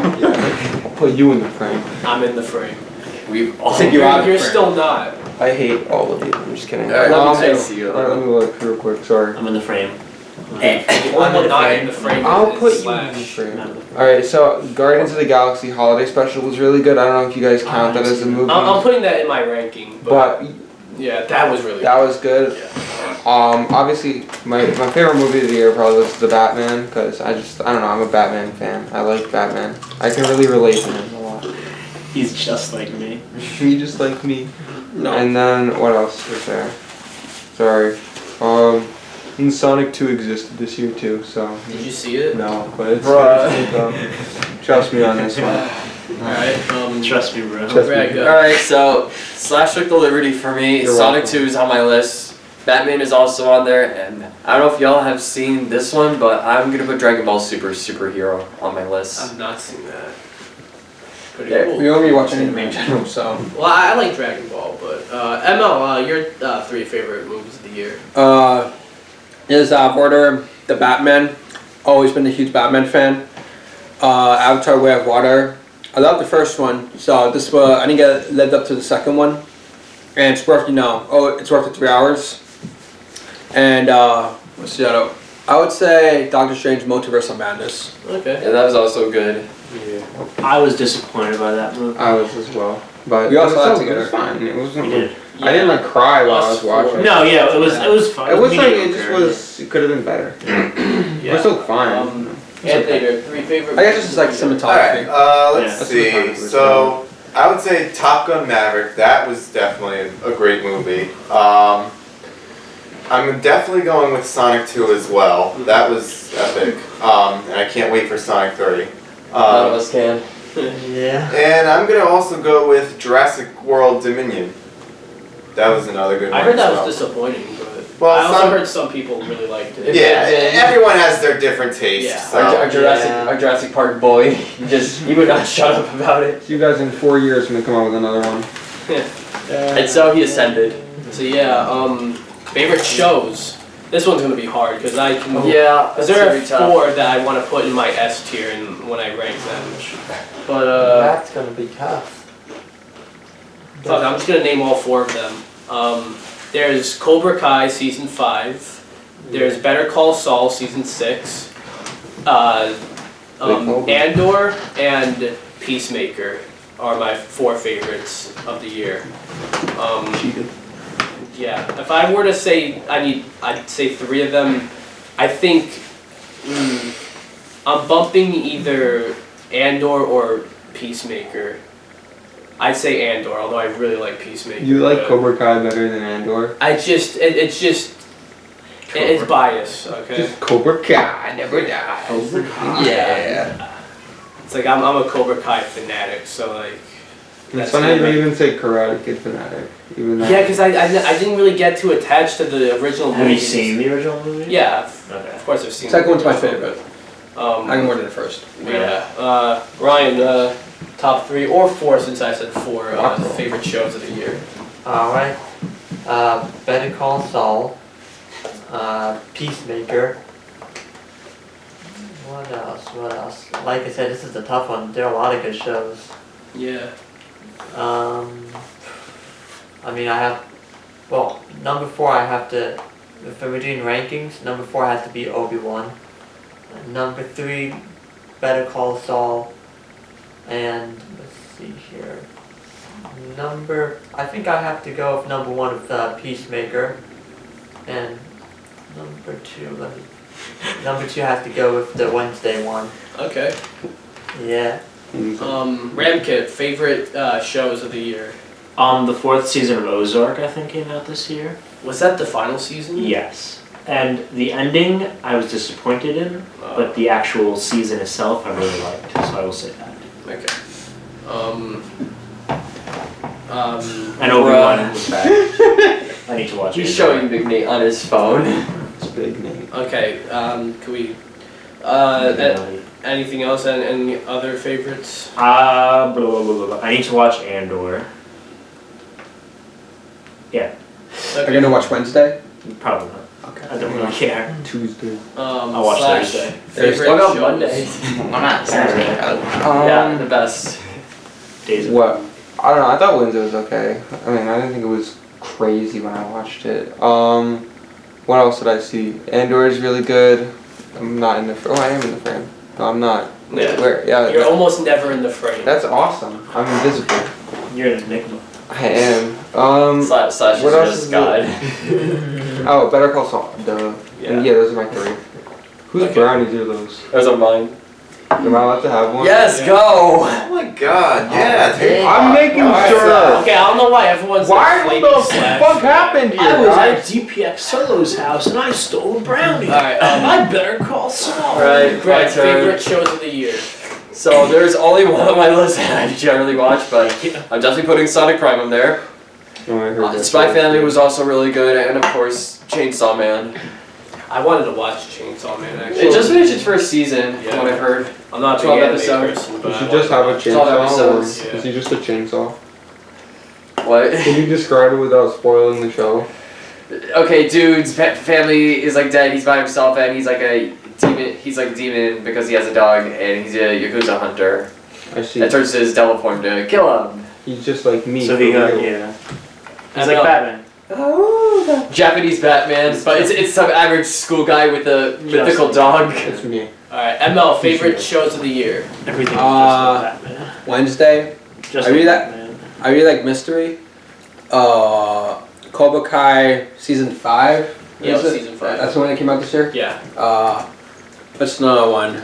put you in the frame. I'm in the frame. We've all. Take you out. You're still not. I hate all of you. I'm just kidding. Alright, I see you. Alright, let me look real quick. Sorry. I'm in the frame. The only one not in the frame I'll is put you in Slash. the frame. Alright, so Guardians of the Galaxy Holiday Special was really good. I don't know if you guys count that as a movie. I'm putting that in my ranking, but But yeah, that was really that was good. Obviously, my favorite movie of the year probably was The Batman, because I don't know, I'm a Batman fan. I like Batman. I can really relate to him a lot. He's just like me. He just like me. No. And then, what else was there? Sorry. And Sonic 2 existed this year too, so. Did you see it? No, but it's Bruh. good though. Trust me on this one. Alright, Trust me, bro. Trust Greg, me. Alright, so Slash took the liberty for me. You're Sonic welcome. 2 is on my list. Batman is also on there, and I don't know if y'all have seen this one, but I'm gonna put Dragon Ball Superhero on my list. I've not seen that. Pretty Yeah, cool. We only watch anime in general, so. Well, I like Dragon Ball, but ML, your 3 favorite movies of the year. Is order the Batman. Always been a huge Batman fan. Avatar: Way of Water. I love the first one, so I didn't get lived up to the second one. and it's worth it's worth the 3 hours. And let's see, I would say Doctor Strange Multiverse of Madness. Okay. Yeah, that was also good. I was disappointed by that movie. I was as well. But We all saw it it together. was fine. It wasn't. We did. I didn't like cry while I was Us watching. four. No, yeah, it was fun. It was like it just mediocre. was. It could have been better. Yeah. We're still fine. Anthonator, 3 favorite. I guess it's just like cinematography. Alright, let's Yeah. see. That's what So, I would say Top Gun Maverick, that was definitely a great movie. I'm definitely going with Sonic 2 as well. That was epic. And I can't wait for Sonic 3. None of us can. Yeah. And I'm gonna also go with Jurassic World Dominion. That was another good one. I heard that as was well. disappointing, but Well, I also some- heard some people really liked it. Yeah, everyone has their different tastes. Yeah. So. Our Jurassic Park boy, he would not shut up about it. You guys in 4 years when they come out with another one. And so he ascended. So yeah, favorite shows. This one's gonna be hard because I can. Yeah, Because there are 4 that I want to put in my S tier and when I rank them. But That's gonna be tough. fuck, I'm just gonna name all 4 of them. There's Cobra Kai season 5. There's Better Call Saul season 6. Andor and Peacemaker are my 4 favorites of the year. Yeah, if I were to say I'd say 3 of them. I think I'm bumping either Andor or Peacemaker. I'd say Andor, although I really like Peacemaker. You like but Cobra Kai better than Andor? it's bias, okay? Just Cobra Kai never dies. Yeah. It's like I'm a Cobra Kai fanatic, so like. It's funny how you even say Karate Kid fanatic. Even though. Yeah, because I didn't really get too attached to the original movie. Have you seen the original movie? Yeah, Okay. of course I've seen. Second it. one's my favorite. I can word it first. Yeah. Ryan, top 3 or 4 since I said 4 favorite shows of the year. Alright. Better Call Saul. Peacemaker. What else? Like I said, this is a tough one. There are a lot of good shows. Yeah. I mean, number 4 I have to, if we're doing rankings, number 4 has to be Obi-Wan. Number 3, Better Call Saul. And, let's see here. I think I have to go with number 1 with Peacemaker. And number 2, number 2 has to go with the Wednesday one. Okay. Yeah. Ramkit, favorite shows of the year. The 4th season of Ozark, I think, came out this year. Was that the final season? Yes. And the ending, I was disappointed in, but the actual season itself, I really liked, so I will say that. Okay. And Obi-Wan was back. I need to watch it. He's showing Big Nate on his phone. It's big name. Okay. Can we? Anything else? Any other favorites? Blah, blah, blah, blah. I need to watch Andor. Yeah, Are you gonna watch Wednesday? probably not. Okay. I don't really care. Tuesday. I'll watch Slash Thursday. Favorite What about shows? Monday? I'm not Saturday. Yeah, the best. Days of What? I don't know. I thought Wednesday was okay. I mean, I didn't think it was crazy when I watched it. What else did I see? Andor is really good. I'm not in the. Oh, I am in the frame. No, I'm not. Yeah. Where? Yeah. You're almost never in the frame. That's awesome. I'm invisible. You're an enigma. I am. Slash what is else just is God. Oh, Better Call Saul. Duh. Yeah. Yeah, those are my 3. Whose Okay. brownies are those? Those are mine. Am I allowed to have one? Yes, go! Oh my god, yeah. take I'm one. making Alright, sure. so- Okay, I don't know why everyone's Why? like What the Slash. fuck happened here, I was guys? at DPX Solo's house and I stole a brownie. Alright, I better call Saul. Right, my Greg, turn. favorite shows of the year. So there's only one on my list that I generally watch, but I'm definitely putting Sonic Prime on there. Oh, I heard that. Spy Family was also really good, and of course Chainsaw Man. I wanted to watch Chainsaw Man actually. It just finished its first season, Yeah. from what I've heard. I'm not a big 12 anime episodes. person, but You I should just have a wanted to watch 12 chainsaw, or episodes. Yeah. is he just a chainsaw? What? Can you describe it without spoiling the show? Okay, dude's family is like dead. He's by himself, and he's like a demon. He's like a demon because he has a dog, and he's a Yakuza hunter. I see. That turns to his devil form to kill him. He's just like me. So he for got, real. yeah. He's like Batman. Japanese Batman, but it's some average school guy with a mythical dog. That's me. Alright, ML, favorite shows of the year. Everything is just like Batman. Wednesday. Just I like read that- Batman. I really like Mystery. Cobra Kai season 5. Yeah, Is it? season 5. That's the one that came out this year. Yeah. What's another one?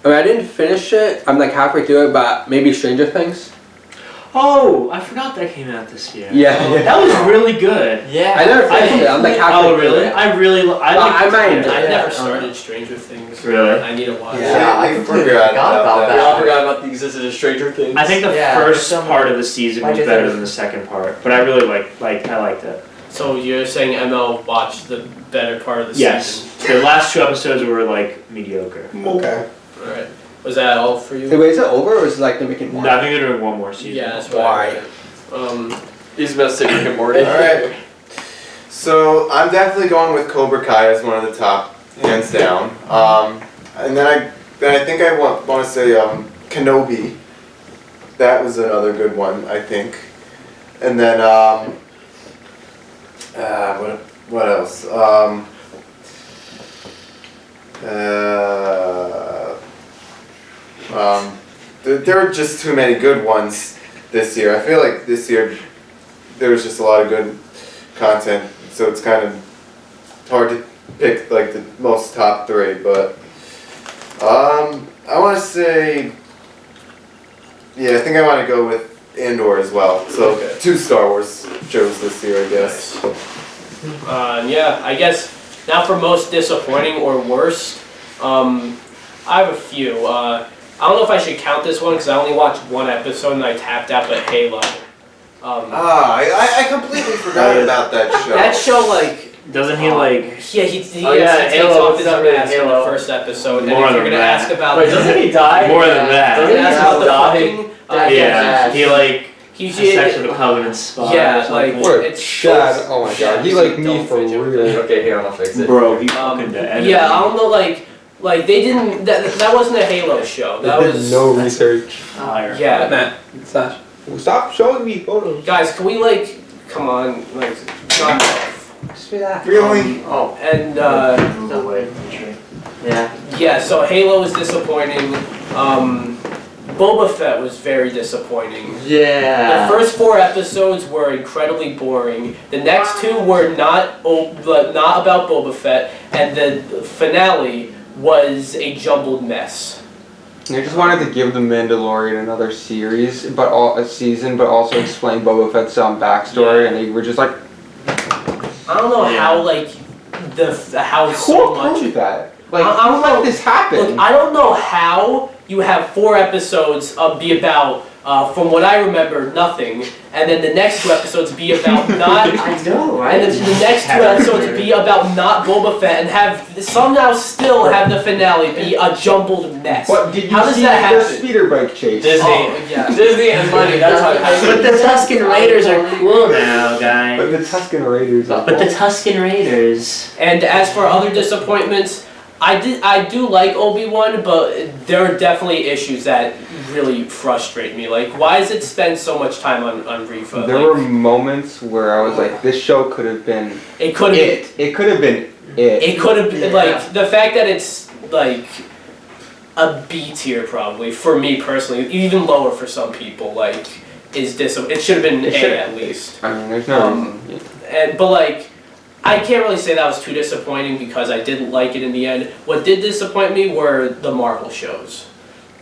I mean, I didn't finish it. I'm like halfway through it, but maybe Stranger Things. Oh, I forgot that came out this year. Yeah. That was really good. Yeah. I never finished it. I'm like halfway Oh, through really? it. I like. I Yeah. never started Stranger Things. Really? I need to watch Yeah, I completely forgot forgot about about that. We all forgot about the existence of Stranger Things. I think the Yeah, first some- part of the season Why'd was you better think- than the second part, but I really I liked it. So you're saying ML watched the better part of the Yes, season? the last 2 episodes were like mediocre. Okay. Alright. Was that all for you? Hey, wait, is it over or is it like they're making more? I think they're doing one more season. Yeah, that's what Why? I read. He's about to say Rick and Morty. Alright. So I'm definitely going with Cobra Kai as one of the top, hands down. And then I think I want to say Kenobi. That was another good one, I think. And then what else? There were just too many good ones this year. I feel like this year there was just a lot of good content, so it's kind of hard to pick like the most top 3. But I want to say, yeah, I think I want to go with Andor as well. So Okay. 2 Star Wars shows this year, I guess. Yeah, I guess now for most disappointing or worst, I have a few. I don't know if I should count this one because I only watched 1 episode and I tapped out, but Halo. I completely forgot about that show. That show, like, Doesn't he like? yeah, he Oh, yeah, takes Halo off was his not really mask in the Halo. first episode, More and if you're than gonna that. ask about Wait, doesn't he die? More than that. You're gonna ask about the Die. fucking, Yeah, he like he's has sex with a Covenant spy. yeah, or like something. What a it's Chad. so- Oh my yeah, god. He like me don't for fidget. real. Okay, here, I'll fix it. Bro, he fucking dead. Yeah, I don't know, like they didn't. That wasn't a Halo show. That They did was no research. Fire. yeah. Matt, Sash. Stop showing me photos. Guys, can we like come on, like knock it off? Just be that. Really? Oh, And No way. Yeah. yeah, so Halo was disappointing. Boba Fett was very disappointing. Yeah. The first 4 episodes were incredibly boring. The next 2 were not about Boba Fett, and the finale was a jumbled mess. They just wanted to give the Mandalorian another series, a season, but also explain Boba Fett's backstory, and they were just like, I don't know how like how who so approved much. that? Like, I don't who let know. this happen? Look, I don't know how you have 4 episodes be about, from what I remember, nothing, and then the next 2 episodes be about not. I know, right? And then the next 2 episodes be about not Boba Fett and have somehow still have the finale be a jumbled mess. What did you How does see that the happen? speeder bike chase? Disney. Oh, yeah. Disney and money, that's how it But happens. the Tusken Raiders are cool now, guys. But the Tusken Raiders. But the Tusken Raiders. And as for other disappointments, I do like Obi-Wan, but there are definitely issues that really frustrate me. Like, why does it spend so much time on Rifa? There Like, were moments where I was like, this show could have been it could have been. it. It could have been it. It could have been like the fact that it's like a B tier probably for me personally, even lower for some people. Like, it should have been It A should- at least. I mean, there's no reason. But like, I can't really say that was too disappointing because I didn't like it in the end. What did disappoint me were the Marvel shows.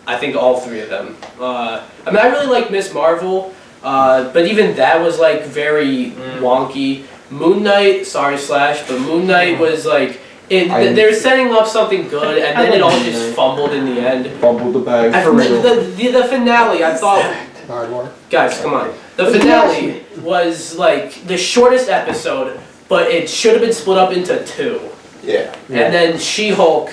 I think all 3 of them. I mean, I really like Miss Marvel, but even that was like very wonky. Moon Knight, sorry Slash, but Moon Knight was like, they were setting up something good, and then it all just fumbled in the end. Fumbled the bag I, for real. the finale, I thought, Hard work. guys, come on. The finale was like the shortest episode, but it should have been split up into 2. Yeah. And then She-Hulk.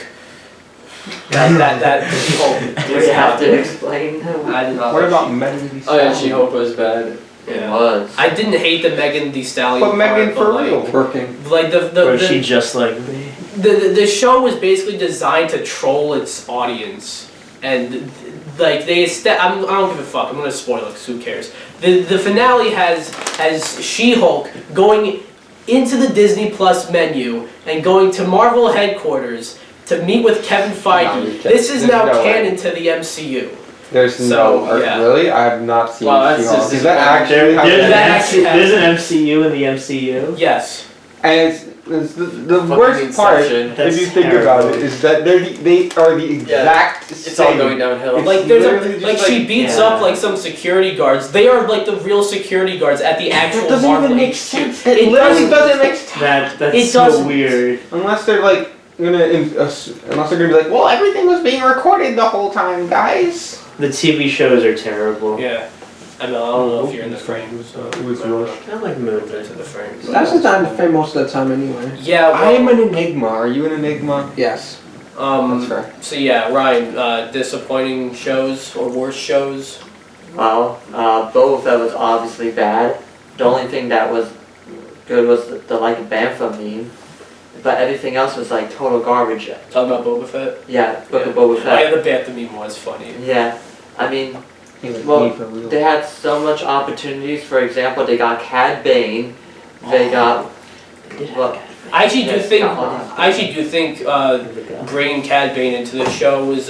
That She-Hulk. Do we have to explain? I did not. What like about She- Megan Thee Oh yeah, Stallion? She-Hulk was bad. It Yeah. was. I didn't hate the Megan Thee Stallion. But Megan part, for but, real. Working. Like Or is she just like me? the show was basically designed to troll its audience, and like I don't give a fuck. I'm gonna spoil it 'cause who cares? The finale has She-Hulk going into the Disney Plus menu and going to Marvel headquarters to meet with Kevin Feige. This is there's now no way. canon to the MCU. There's So, no yeah. really. I have not seen Wow, that's She-Hulk. just Is that actually how There's, That an actually there's an MCU in the MCU. Yes. And it's the Fucking worst part, Inception. if That's you think about terrible. it, is that they are the exact It's all same. going downhill. It's Like there's literally a, just like she beats yeah. up like some security guards. They are like the real security guards at the actual That doesn't Marvel even make HQ. sense. It literally doesn't make sense. That's It so doesn't. weird. Unless they're like unless they're gonna be like, well, everything was being recorded the whole time, guys. The TV shows are terrible. Yeah. I mean, I don't know if you're in the frame. So It was rushed. I like Moon into the frame. That's not in the frame most of the time anyway. Yeah. I am Well, an enigma. Are you an enigma? Yes. That's fair. So yeah, Ryan, disappointing shows or worse shows? Well, Boba Fett was obviously bad. The only thing that was good was the like Bantha meme. But everything else was like total garbage. Talking about Boba Fett? Yeah, Book Yeah. of Boba Oh Fett. yeah, the Bantha meme was funny. Yeah, I mean, He was Well, me for real. they had so much opportunities. For example, they got Cad Bane. They got well, I actually do Yes, think got bringing Cad Bane into the show was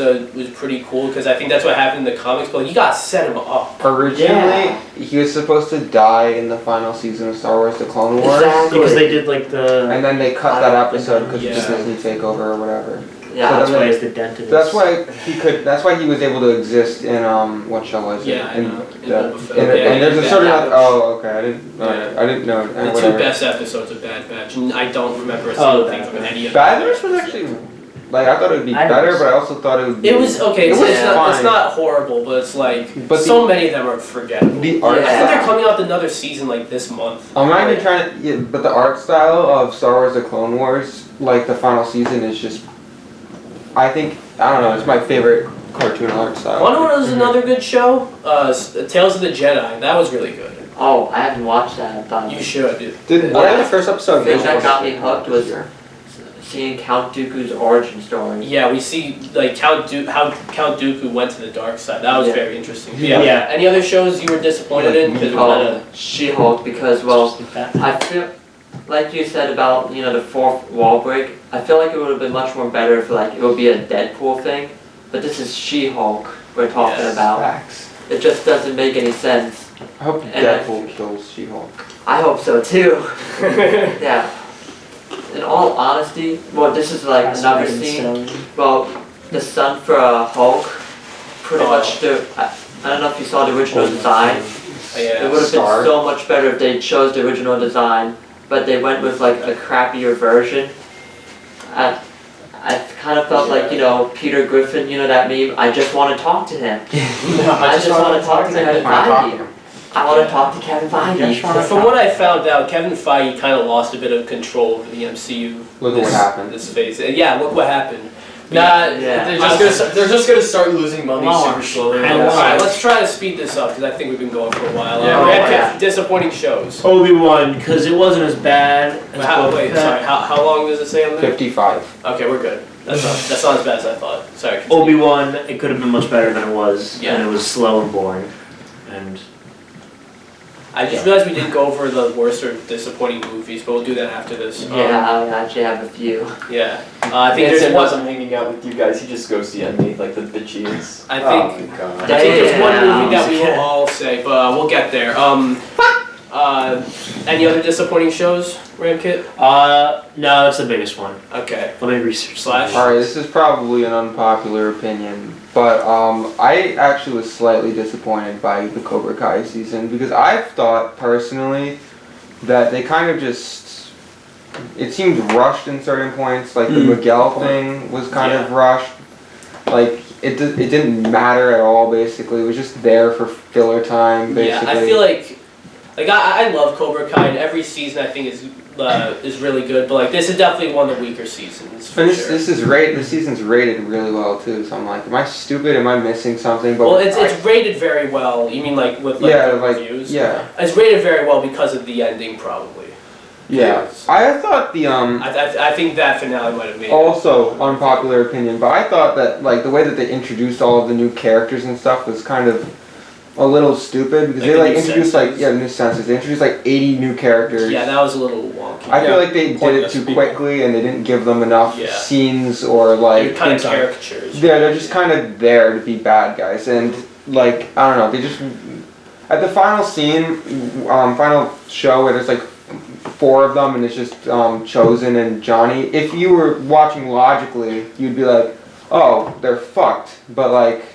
pretty cool because I think that's what happened in the comics. But you gotta set him up. Originally, he was supposed to die in the final season of Star Wars: The Clone Wars, Exactly. Because they did like the. and then they cut that episode because Yeah. of the Disney takeover or whatever. yeah, That's So why then it's the dent in That's his- why he could. That's why he was able to exist in what show was it? Yeah, I know. In the- Boba Fett. in the- Yeah, and there's a yeah, sort yeah. of oh okay I didn't Yeah. I didn't know The two whatever. best episodes of Bad Batch, and I don't remember a single thing Bad from any of Bad them. Batch was actually like I thought it would be I better, was- but I also thought it would. Be, It was okay. It It's, was it's not. It's fine. not horrible, but it's like But so many of them are forgettable. the art. I think Yeah. they're coming out with another season like this month. I'm not even trying to. Yeah, but the art style of Star Wars: The Clone Wars, like the final season, is just. I think I don't know. It's my favorite cartoon art style. One was another good show. Tales of the Jedi. That was really good. Oh, I haven't watched that. You should. Did What was the first episode? The thing that got me hooked was seeing Count Dooku's origin story. Yeah, we see like how Count Dooku went to the dark side. That was Yeah. very interesting. Yeah. Yeah. Any other shows you were disappointed in? 'Cause it was Oh, She-Hulk, because well, Just I feel like you said about the fourth wall break. I feel like it would have been much more better if like it would be a Deadpool thing, but this is She-Hulk we're talking Yes. about. Facts. It just doesn't make any sense. I hope And Deadpool kills She-Hulk. I hope so too. Yeah. In all honesty, well, this is like another scene. Well, the son for Hulk, pretty much I don't know if you saw the original design. It would have been so much better if they chose the original design, but they went with like a crappier version. I kind of felt like Peter Griffin, that meme. I just want to talk to him. I just want to talk to Kevin Feige. I want to talk to Kevin Feige. From what I found out, Kevin Feige kind of lost a bit of control over the MCU. Look at what happened. This phase. Yeah, look what happened. Nah, Yeah. they're just gonna start losing money super slowly. Alright, let's try to speed this up because I think we've been going for a while. Yeah. Red disappointing shows. Obi-Wan, because it wasn't as bad as Wait, Boba Fett. sorry. How long does it say on there? 55. Okay, we're good. That's not as bad as I thought. Sorry. continue. Obi-Wan, it could have been much better than it was, Yeah. and it was slow and boring. And I just realized we didn't go over the worst or disappointing movies, but we'll do that after this. Yeah, I actually have a few. Yeah. I think Vincent there's one. wasn't hanging out with you guys. He just goes to me like the bitches. I think. Oh, God. I think there's one Damn. movie that we will all say, but we'll get there. Any other disappointing shows, Ramkit? no, that's the biggest one. Okay. Let me research. Slash? Alright, this is probably an unpopular opinion, but I actually was slightly disappointed by the Cobra Kai season because I thought personally that they kind of just, it seemed rushed in certain points, like the Miguel thing was kind of rushed, like it didn't matter at all basically, it was just there for filler time basically. Yeah, I feel like I love Cobra Kai, and every season I think is really good, but like this is definitely one of the weaker seasons. For And this, sure. this season's rated really well too, so I'm like, am I stupid? Am I missing something? But Well, it's rated very well. You mean like with yeah, good like reviews? yeah. It's rated very well because of the ending, probably. Yeah, I thought the I think that finale might have made. also unpopular opinion, but I thought that like the way that they introduced all of the new characters and stuff was kind of a little stupid because Like they the like new introduced senses. new senses. They introduced like 80 new characters. Yeah, that was a little wonky. I feel like they did it Pointless too people. quickly and they didn't give them enough Yeah. scenes or They're like kind of inside. caricatures. yeah, they're just kind of there to be bad guys and like I don't know, they just at the final scene, final show where there's like 4 of them and it's just Chosen and Johnny. If you were watching logically, you'd be like, oh, they're fucked. But like,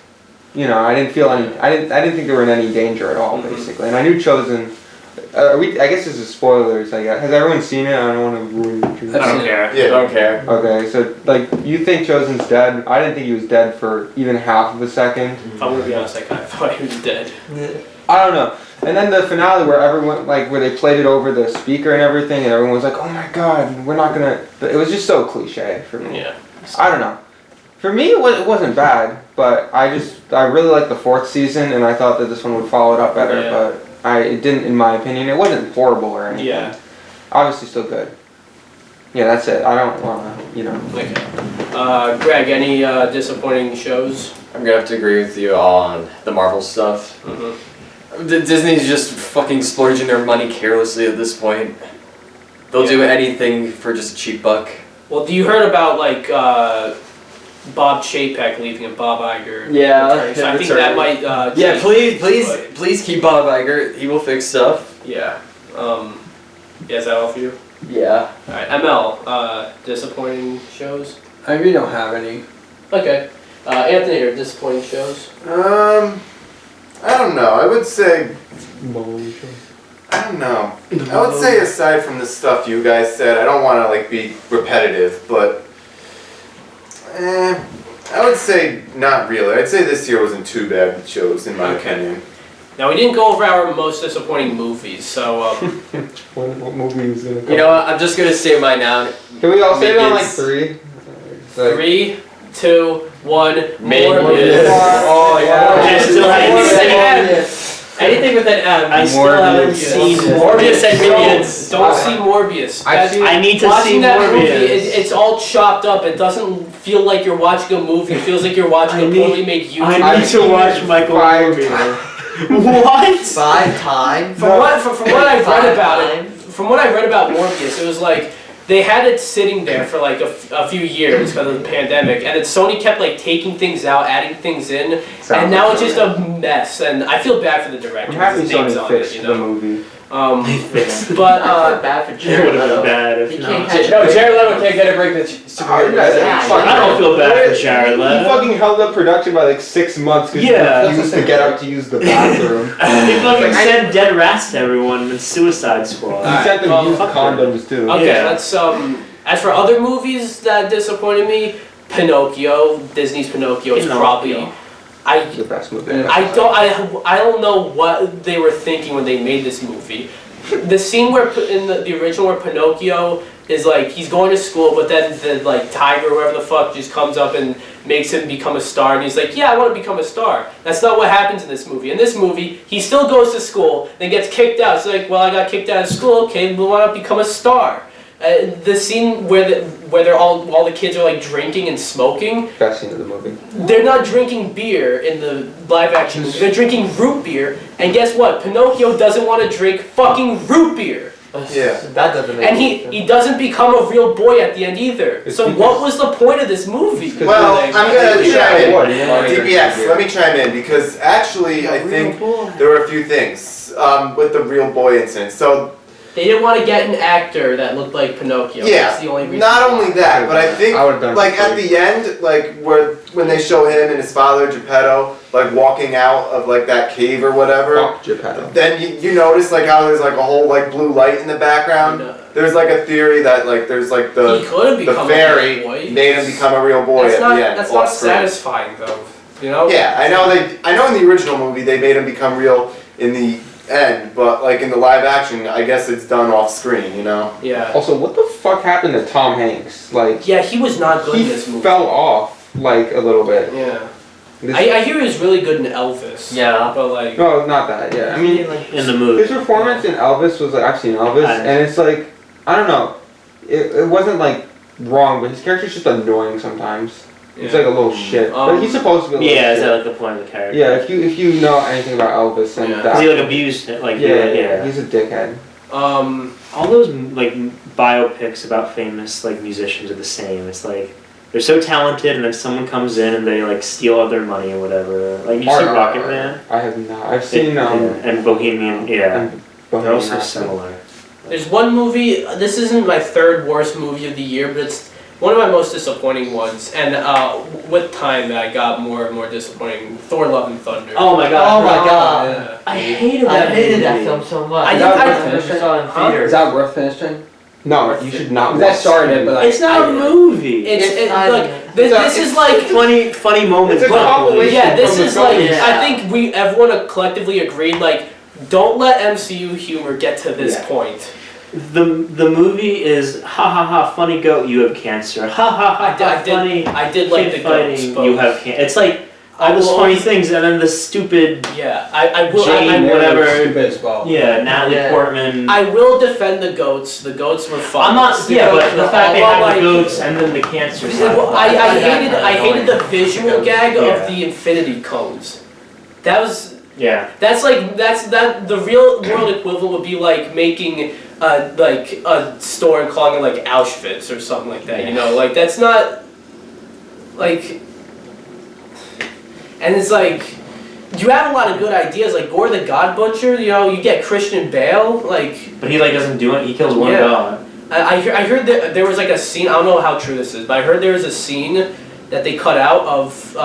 you know, I didn't feel any. I didn't think they were in any danger at all, basically. And I knew Chosen. I guess this is spoilers. I guess has everyone seen it? I don't want to ruin it. I don't care. Yeah. Don't care. Okay, so like you think Chosen's dead? I didn't think he was dead for even half of a second. If I'm gonna be honest, I kind of thought he was dead. I don't know. And then the finale where everyone, like, where they played it over the speaker and everything, and everyone was like, oh my god, we're not gonna. It was just so cliche for me. Yeah. I don't know. For me, it wasn't bad, but I really liked the 4th season, and I thought that this one would follow it up better, Yeah. but it didn't, in my opinion. It wasn't horrible or anything. Yeah. Obviously still good. Yeah, that's it. I don't wanna, you know. Okay. Greg, any disappointing shows? I'm gonna have to agree with you on the Marvel stuff. Disney's just fucking splurging their money carelessly at this point. They'll do anything for just a cheap buck. Well, you heard about like Bob Chapek leaving and Bob Iger. Yeah, returning, so I think that might. Yeah, change, please keep Bob Iger. He will fix stuff. but- yeah. Yeah, is that all for you? Yeah. All right. ML. Disappointing shows. I really don't have any. Okay. Anthonator. Disappointing shows. I don't know. I would say I don't know. I would say aside from the stuff you guys said, I don't want to like be repetitive, but I would say not really. I'd say this year wasn't too bad with shows in my Okay. opinion. Now we didn't go over our most disappointing movies, so What movie is gonna come? You know what? I'm just gonna say mine now. Can we all say it on like Minions. 3? Like, 3, 2, 1. Minions. Oh yeah. I still haven't seen Anything with an M. I still haven't seen Morbius and Minions. Don't see Morbius. I've seen- I need to see Watching that movie, Morbius. it's all chopped up. It doesn't feel like you're watching a movie. It feels like you're watching a poorly made YouTube. I need to watch Michael Five Morbius. What? 5 times? From what I've read Five about it, times? from what I read about Morbius, it was like they had it sitting there for like a few years because of the pandemic, and then Sony kept like taking things out, adding things in, and now it's just a mess. And I feel bad for the director. I'm happy his name's Sony on it, fixed you the know. movie. But I feel bad for It Jared would have Leto. been bad He if can't not. catch No, Jared Leto can't get a break. That's superhero. I don't feel bad for Jared He Leto. fucking held up production by like 6 months because Yeah. he refused to get up to use the bathroom. He fucking sent dead rats to everyone in Suicide Squad. He sent them well, used fuck condoms too. okay, Yeah. let's As for other movies that disappointed me, Pinocchio, Disney's Pinocchio is probably. It's the best movie. I don't know what they were thinking when they made this movie. The scene where in the original where Pinocchio is like he's going to school, but then the like tiger or whoever the fuck just comes up and makes him become a star, and he's like, yeah, I want to become a star. That's not what happens in this movie. In this movie, he still goes to school, then gets kicked out. It's like, well, I got kicked out of school. Okay, well, why not become a star? The scene where they're all the kids are like drinking and smoking. Best scene of the movie. They're not drinking beer in the live action movie. They're drinking root beer. And guess what? Pinocchio doesn't want to drink fucking root beer. Yeah. That doesn't make And sense. he doesn't become a real boy at the end either. It's So because- what was the point of this movie? Well, I'm gonna chime in. What, you didn't want to DBX, drink let me chime in because actually I think there were a few things with the real boy incident. So They didn't want to get an actor that looked like Pinocchio. yeah, That's the only reason. not only that, but I think I would've done like it for at the end, like when they show him and his father Geppetto like walking out of like that cave or whatever. Fuck Geppetto. Then you notice like how there's like a whole like blue light in the background. There's like a theory that like there's like He the could have become a fairy real boy. made him become a real boy That's at not, the end. That's off not screen. satisfying though. You know? Yeah, I know in the original movie they made him become real in the end, but like in the live action, I guess it's done off screen, you know? Yeah. Also, what the fuck happened to Tom Hanks? Like, Yeah, he was not good he in this movie. fell off like a little bit. Yeah. This- I hear he was really good in Elvis. Yeah. But like. No, not that. Yeah, I mean, In the movie. his performance in Elvis was like I've seen Elvis, I- and it's like I don't know. It wasn't like wrong, but his character's just annoying sometimes. He's like a little shit, but he's supposed to be a little Yeah, shit. is that like the point of the character? Yeah, if you know anything about Elvis and Yeah. that. Does he like abused like Yeah, he's a dickhead. all those like biopics about famous like musicians are the same. It's like they're so talented and then someone comes in and they like steal all their money or whatever. Like you see Rocket Man? I have not. I've seen and Bohemian, yeah. and They're Bohemian also Rhapsody. similar. There's one movie, this isn't my third worst movie of the year, but it's one of my most disappointing ones. And with time, I got more and more disappointing. Thor: Love and Thunder. Oh my god. Oh my god. Yeah. I hated I that hated that movie. film so much. I saw it in Huh? theaters. Is that worth finishing? No, you should not. That started it, but like, It's not a movie. It's not like even- this is like funny moments. It's a compilation. yeah. This from the is like films. Yeah. I think everyone collectively agreed like don't let MCU humor get to this Yeah. point. The movie is ha ha ha funny goat you have cancer ha ha ha funny I did like kid the goats, fighting but you have cancer. It's like all I those will funny always- things and then the stupid yeah. I will Jane, I, whatever. Stupid as well. Natalie Yeah. Portman. I will defend the goats. The goats were fun. I'm not yeah, but the fact they Well, have like- the goats and then the cancer side. Well, I hated the visual gag Yeah. of the infinity cones. That was Yeah. that's the real world equivalent would be like making like a store and calling it like Auschwitz or something like that. You know, like that's not like. And it's like you have a lot of good ideas, like Gore the God Butcher. You know, you get Christian Bale, like. But he like doesn't do it. He kills one Yeah. god. I heard that there was like a scene, I don't know how true this is, but I heard there was a scene that they cut out of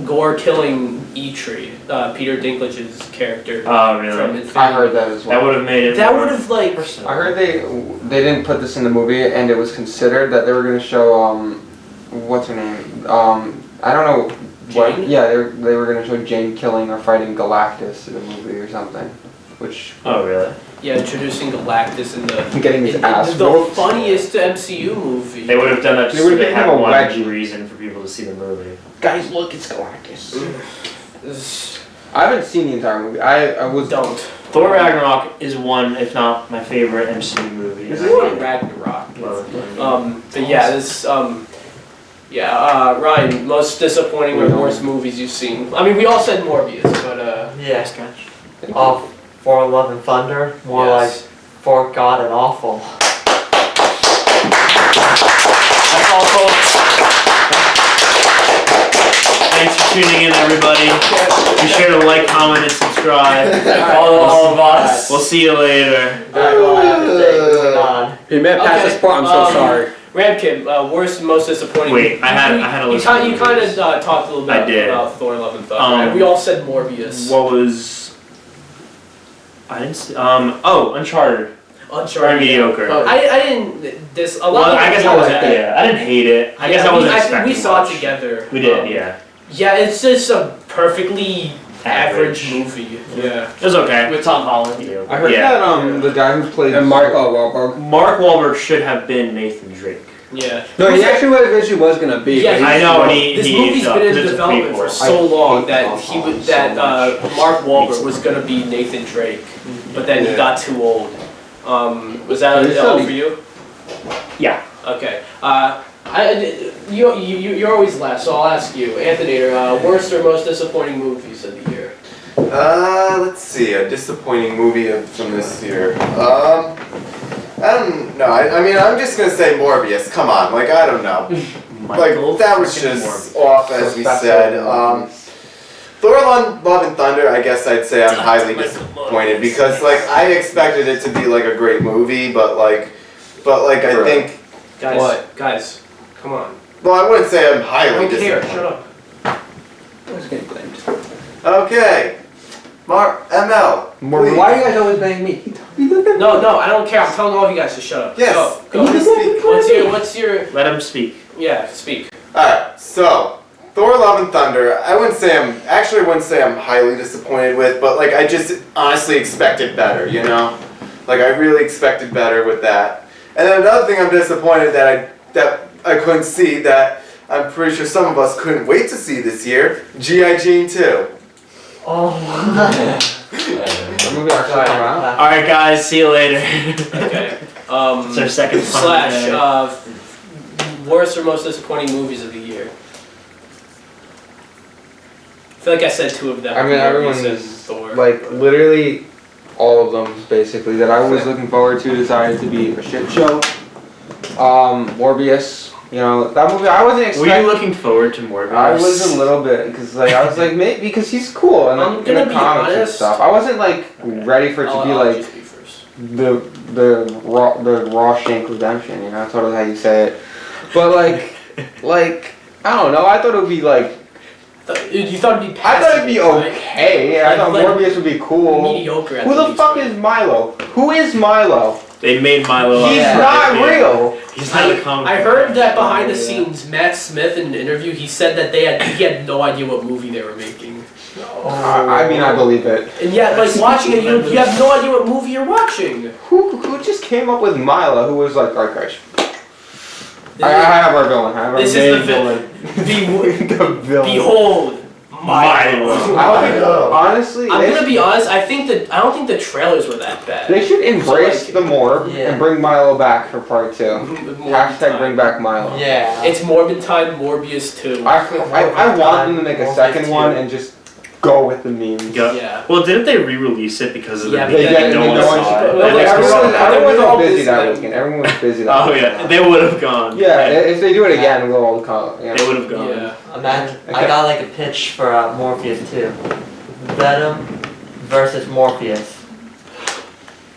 Gore killing Eitri, Peter Dinklage's character. Oh From really? Infinity. I heard that as well. That would have made it. That more would have like. personal. I heard they didn't put this in the movie, and it was considered that they were gonna show what's her name? I don't know. What? Jane? Yeah, they were gonna show Jane killing or fighting Galactus in the movie or something, which Oh really? Yeah, introducing Galactus in the. getting his ass the whooped. funniest MCU movie. They would have done that just They so would've they given had him a one wedgie. reason for people to see the movie. Guys, look, it's Galactus. Is- I haven't seen the entire movie. I was. Don't. Thor Ragnarok is one, if not my favorite MCU movie. Is I it? Ragnarok. love it. But yeah, this Ryan, most disappointing or worst movies you've seen. I mean, we all said Morbius, but Yeah. Scotch. All For Love and Thunder. More Yes. like For God and Awful. That's all, folks. Thanks for tuning in, everybody. Be sure to like, comment, and subscribe. Follow all of us. We'll see you later. That's all I have to say. Moving on. If you made it past Okay, this point, I'm so sorry. Ramkid, worst, most disappointing. Wait, I had a You list kind of of movies. talked a little bit I did. about Thor: Love and Thunder, and we all said Morbius. What was? I didn't see. Uncharted. Very Uncharted. mediocre. Oh. I didn't. This a lot. Well, of I guess people I was. like that. Yeah, I didn't hate it. I guess I wasn't I think expecting we saw much. it together. We did, yeah. Yeah, it's just a perfectly average Average. movie. Yeah. It was okay. With Tom Holland. Mediocre. I heard Yeah. that the guy who played And Mark Wahlberg. Mark Wahlberg should have been Nathan Drake. Yeah. No, Who's he that- actually eventually was gonna be. Yeah, but he- I know, and he This he movie's been in because it's a development for prequel. so I long hate that Tom he Holland would so that much. Mark Wahlberg was gonna be Nathan Drake, but then he Yeah. got too old. Was that He's all still- for you? Yeah. Okay. You're always last, so I'll ask you, Anthonator. Worst or most disappointing movies of the year? Let's see, a disappointing movie from this year. I don't know. I mean, I'm just gonna say Morbius. Come on, like I don't know. Like that was just off, as we said. Thor: Love and Thunder. I guess I'd say I'm highly disappointed because like I expected it to be like a great movie, but like I think. Guys, What? guys, come on. Well, I wouldn't say I'm I highly don't care. disappointed. Shut up. I was getting blamed. Okay, ML. please. Why are you guys always blaming me? No, I don't care. I'm telling all of you guys to shut up. Yes. Go. Just speak. What's your? Let him speak. Yeah, speak. Alright, so Thor: Love and Thunder, I wouldn't say I'm highly disappointed with, but like I just honestly expected better, you know? Like I really expected better with that. And then another thing I'm disappointed that I couldn't see that I'm pretty sure some of us couldn't wait to see this year, G.I. Jane 2. Oh. That movie actually come out. All right, guys. See you later. Okay. It's our second fun Slash. day. Worst or most disappointing movies of the year. I feel like I said two of them. I mean, Morbius everyone's and Thor. like literally all of them basically that I was looking forward to decided to be a shit show. Morbius, you know that movie. I wasn't Were expecting. you looking forward to Morbius? I was a little bit because like I was like maybe because he's cool and I'm like, gonna in the be comics and honest. stuff. I wasn't like ready for it to be I'll like just be first. the raw shank redemption. You know, totally how you say it. But like I don't know. I thought it would be like. You thought it'd be I thought it'd be passable, right? okay. I thought Like, Morbius would be cool. Mediocre. at Who the least, fuck right? is Milo? Who is Milo? They made Milo. He's up. not Yeah. real. He's not a comic. I heard that behind the Yeah. scenes, Matt Smith in an interview, he said that he had no idea what movie they were making. I mean, I believe it. And yet, like watching it, you have no idea what movie you're watching. Who just came up with Milo? Who was like, alright guys, I have our villain. I have our This main is the villain. The villain. Behold, Milo. Honestly, I'm they gonna be honest. I don't think the trailers were that bad. They should embrace So, the morb Yeah. and bring Milo back for part 2. Morbid Hashtag time. bring back Milo. Yeah. It's Morbid Time, Morbius 2. I want them to make a Morbius second 2. one and just go with the memes. Go. Yeah. Well, didn't they re-release it because of the Yeah, They Yeah, did, no and one no one saw it? Well, That like, makes me so everyone- mad. everyone They're all was busy busy that then. weekend. Everyone was busy that Oh weekend. yeah, they would have gone. Yeah, if they do it again, we'll all call it. Yeah. They would have gone. Yeah. Imagine, I Okay. got like a pitch for Morpheus too. Venom versus Morpheus.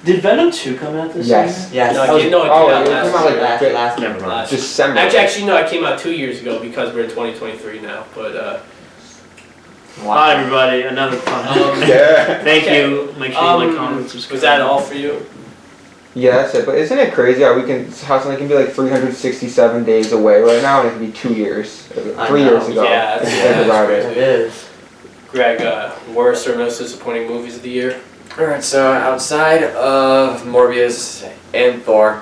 Did Venom 2 come out this Yes. Yes. No, it Oh, came out it last came out year. like last Never mind. Last- December. Actually, no, it came out 2 years ago because we're in 2023 now. But Bye everybody, another fun. Yeah. Thank Okay. you. Make sure you like, comment, subscribe. was that all for you? Yeah, that's it. But isn't it crazy how how something can be like 367 days away right now and it can be 2 years, I 3 know. years ago? Yeah, if you that's think about crazy. it. It is. Greg, worst or most disappointing movies of the year? Alright, so outside of Morbius and Thor,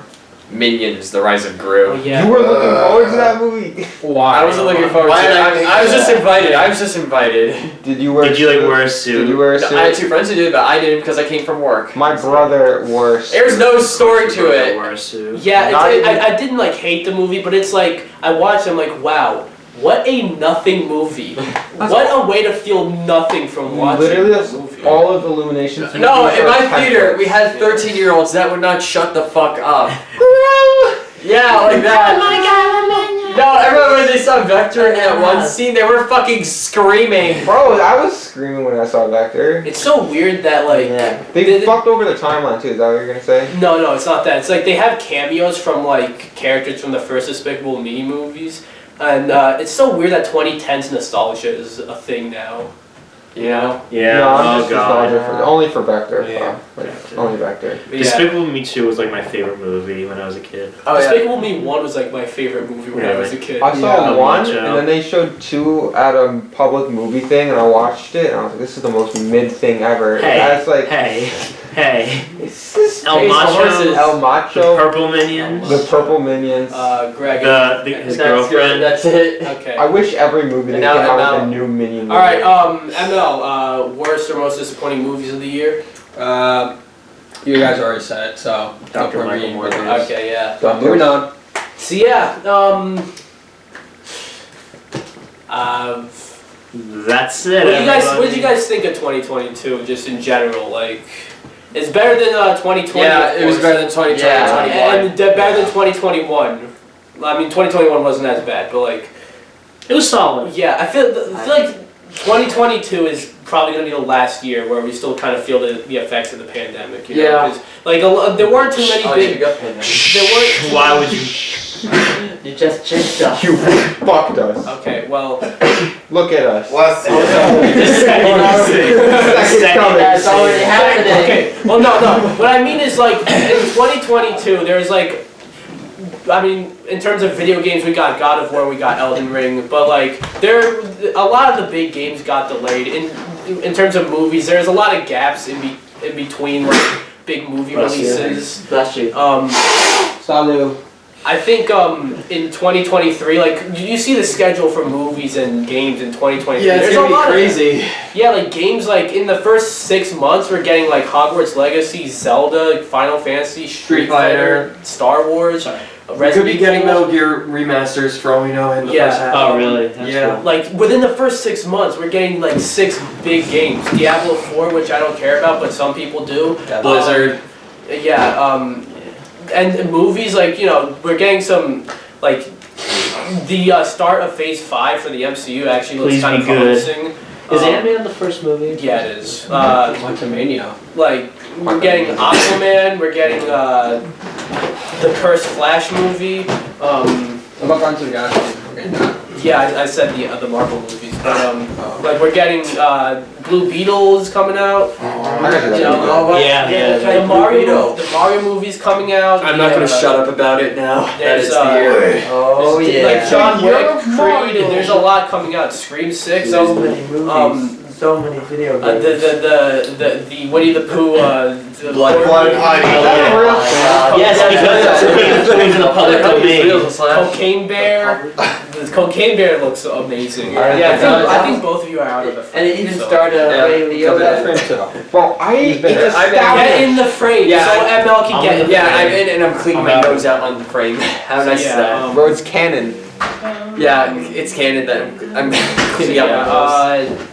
Minions: The Rise of Gru. yeah. You were looking forward to that movie. Why? I wasn't looking forward to Why it. did I think I was just that? invited. I was just invited. Did you wear? Did you like suit? wear a suit? Did you wear a No, suit? I had two friends who did, but I didn't because I came from work. My brother wore. a suit. There's no story to it. Wear a suit. Yeah, Not it's, even- I didn't like hate the movie, but it's like I watched it, I'm like, wow, what a nothing movie. What a way to feel nothing from watching Literally, the that's movie. all of Illumination's. No, movies in are my templates. theater, we had 13-year-olds that would not shut the fuck up. Yeah, like that. No, everyone when they saw Vector in that one scene, they were fucking screaming. Bro, I was screaming when I saw Vector. It's so weird that like Yeah. They fucked over the timeline too. Is that what you're gonna say? no, it's not that. It's like they have cameos from like characters from the first Despicable Me movies, and it's so weird that 2010's nostalgia is a thing now. You know? Yeah. No, I'm Oh just god. nostalgic for, only for Vector. Yeah. Like, only Vector. But yeah. Despicable Me 2 was like my favorite movie when I was a kid. Oh yeah. Despicable Me 1 was like my favorite movie when I was a kid. I saw Yeah. one, Macho. and then they showed 2 at a public movie thing, and I watched it, and I was like, "This is the most mid thing ever." Hey, That's like, hey. it's this El space Macho. horses. El The Macho, purple minions. the purple minions. Greg. His That's girlfriend. Good. That's it. Okay. I wish every movie they And came now- out with a new minion. All right. movie. ML. Worst or most disappointing movies of the year? You guys already said it, so don't Dr. put Michael me in Morgan. with Okay. Yeah. Doctor. Moving on. So yeah. That's it. What did you guys think of 2022 just in general? Like, it's better than 2020. Yeah, of it was course. better than 2020 Yeah. and 21. And better than 2021. I mean, 2021 wasn't as bad, but like, It was solid. yeah, I feel like 2022 is probably gonna be the last year where we still kind of feel the effects of the pandemic. You know? Yeah. 'Cause, like, there weren't too many Oh, big. you got pinned. There weren't. Why would you? You just jinxed us. You fucked us. Okay, well. Look at us. Let's see. Second coming. That's already happening. Okay, well, no. What I mean is, like, in 2022, there's like, I mean, in terms of video games, we got God of War, we got Elden Ring, but like, a lot of the big games got delayed. In terms of movies, there's a lot of gaps in between like big movie Bless you. releases. Bless you. Salut. I think in 2023, like you see the schedule for movies and games in 2023. Yeah, it's There's gonna a be lot crazy. Yeah, like games like in the first 6 months we're getting like Hogwarts Legacy, Zelda, Final Fantasy, Street Fighter, Star Wars. We could be getting Metal Gear remasters for all we know in the first half. Oh, really? That's Yeah. cool. Like within the first 6 months we're getting like 6 big games. Diablo 4, which I don't care about, but some people do. Blizzard. And movies, like, you know, we're getting some, like, the start of Phase 5 for the MCU actually looks Please kind of be good. promising. Is Ant-Man the first movie? Yeah, it is. Quantumania. Like, we're getting Aquaman, we're getting the Cursed Flash movie. What about Guardians of the Galaxy? Okay, that. Yeah, I said the Marvel movies, but like we're getting Blue Beetle's coming out. I gotta do You know, that. Yeah. the Mario movie's coming out. I'm not gonna shut up about it now. That There's, is the year. Oh There's, yeah. Like John Year Wick, of Creed, Mario. and there's a lot coming out. Scream 6. So there's, many movies. So many video games. the Winnie the Pooh. The Blood Honey. Yes, because it's in the public domain. Cocaine Bear. The Cocaine Bear looks amazing. Yeah, Yeah, I think both of you are out of the frame. And it even so- started Ray Liotta. Well, I Get in the frame Yeah, so ML can I'm get in in the the Yeah, I'm frame. in and I'm cleaning I'm my out. nose out on the frame. How nice is that? Bro, it's canon. Yeah, it's canon that I'm cleaning out my nose.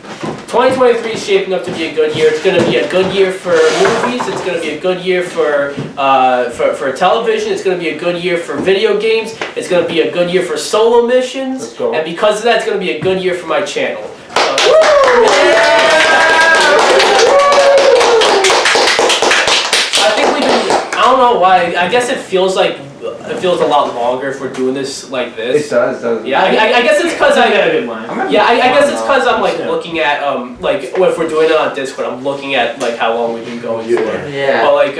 2023 is shaping up to be a good year. It's going to be a good year for movies. It's going to be a good year for television. It's going to be a good year for video games. It's going to be a good year for solo missions. Let's go. And because of that, it's going to be a good year for my channel. So I think we've been. I don't know why. I guess it feels a lot longer if we're doing this like this. It does. Yeah, I guess it's because I got a good line. Yeah, I guess it's because I'm like Yeah. looking at like if we're doing it on Discord, I'm looking at like how long we've been going for. Yeah. But like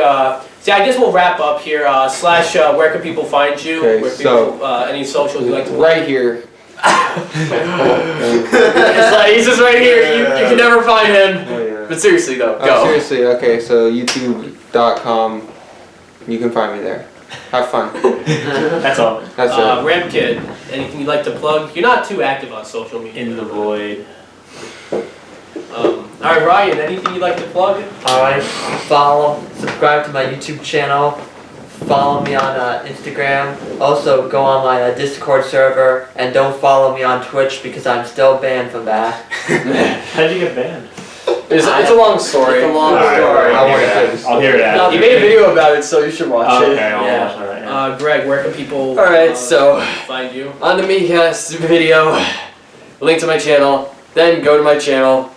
see, I guess we'll wrap up here. Slash, where can people find you? Okay, Where people, any socials you like to Right here. It's like, he's just right here. You can never find him. Oh, yeah. But seriously though, Oh, go. seriously, okay, so youtube.com, you can find me there. Have fun. That's all. That's it. Ramp Kid, anything you'd like to plug? You're not too active on social media. In the void. Alright, Ryan, anything you'd like to plug? Alright, subscribe to my YouTube channel, follow me on Instagram, also go on my Discord server, and don't follow me on Twitch because I'm still banned from that. How'd you get banned? It's a long story. It's a long Alright, story. I want to say this. I'll hear it No, after. he made a video about it, so you should watch Oh, it. okay, I'll Yeah. watch it right now. Greg, where can people Alright, so find you? on the Miikcast video, link to my channel, then go to my channel,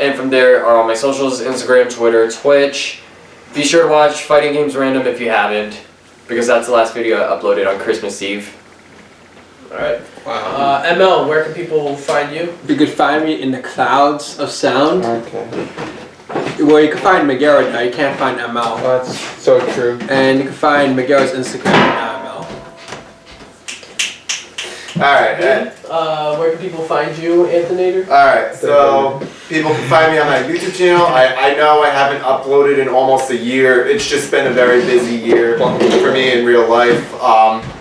and from there are all my socials, Instagram, Twitter, Twitch. Be sure to watch Fighting Games Random if you haven't, because that's the last video I uploaded on Christmas Eve. Alright. Wow. ML, where can people find you? You could find me in the clouds of sound. Okay. Well, you can find Megara now. You can't find ML. That's so true. And you can find Megara's Instagram at ML. Alright, Where can people find you, Anthonator? alright, so people can find me on my YouTube channel. I know I haven't uploaded in almost a year. It's just been a very busy year for me in real life.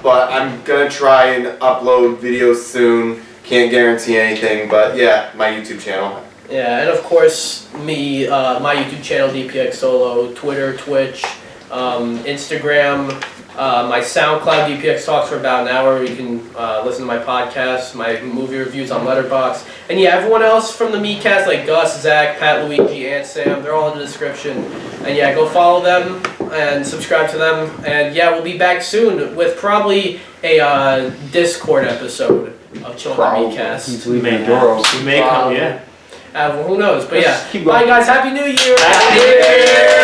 But I'm gonna try and upload videos soon. Can't guarantee anything, but yeah, my YouTube channel. Yeah, and of course, me, my YouTube channel, DPX Solo, Twitter, Twitch, Instagram, my SoundCloud, DPX Talks for about an hour. You can listen to my podcast, my movie reviews on Letterboxd. And yeah, everyone else from the Miikcast, like Gus, Zach, Pat, Luigi, and Sam, they're all in the description. And yeah, go follow them and subscribe to them. And yeah, we'll be back soon with probably a Discord episode of Chillin' With The Miikcast. We may Doro. We may come, yeah. Well, who knows? But Let's yeah, keep bye going. guys, Happy New Year! Happy New Year!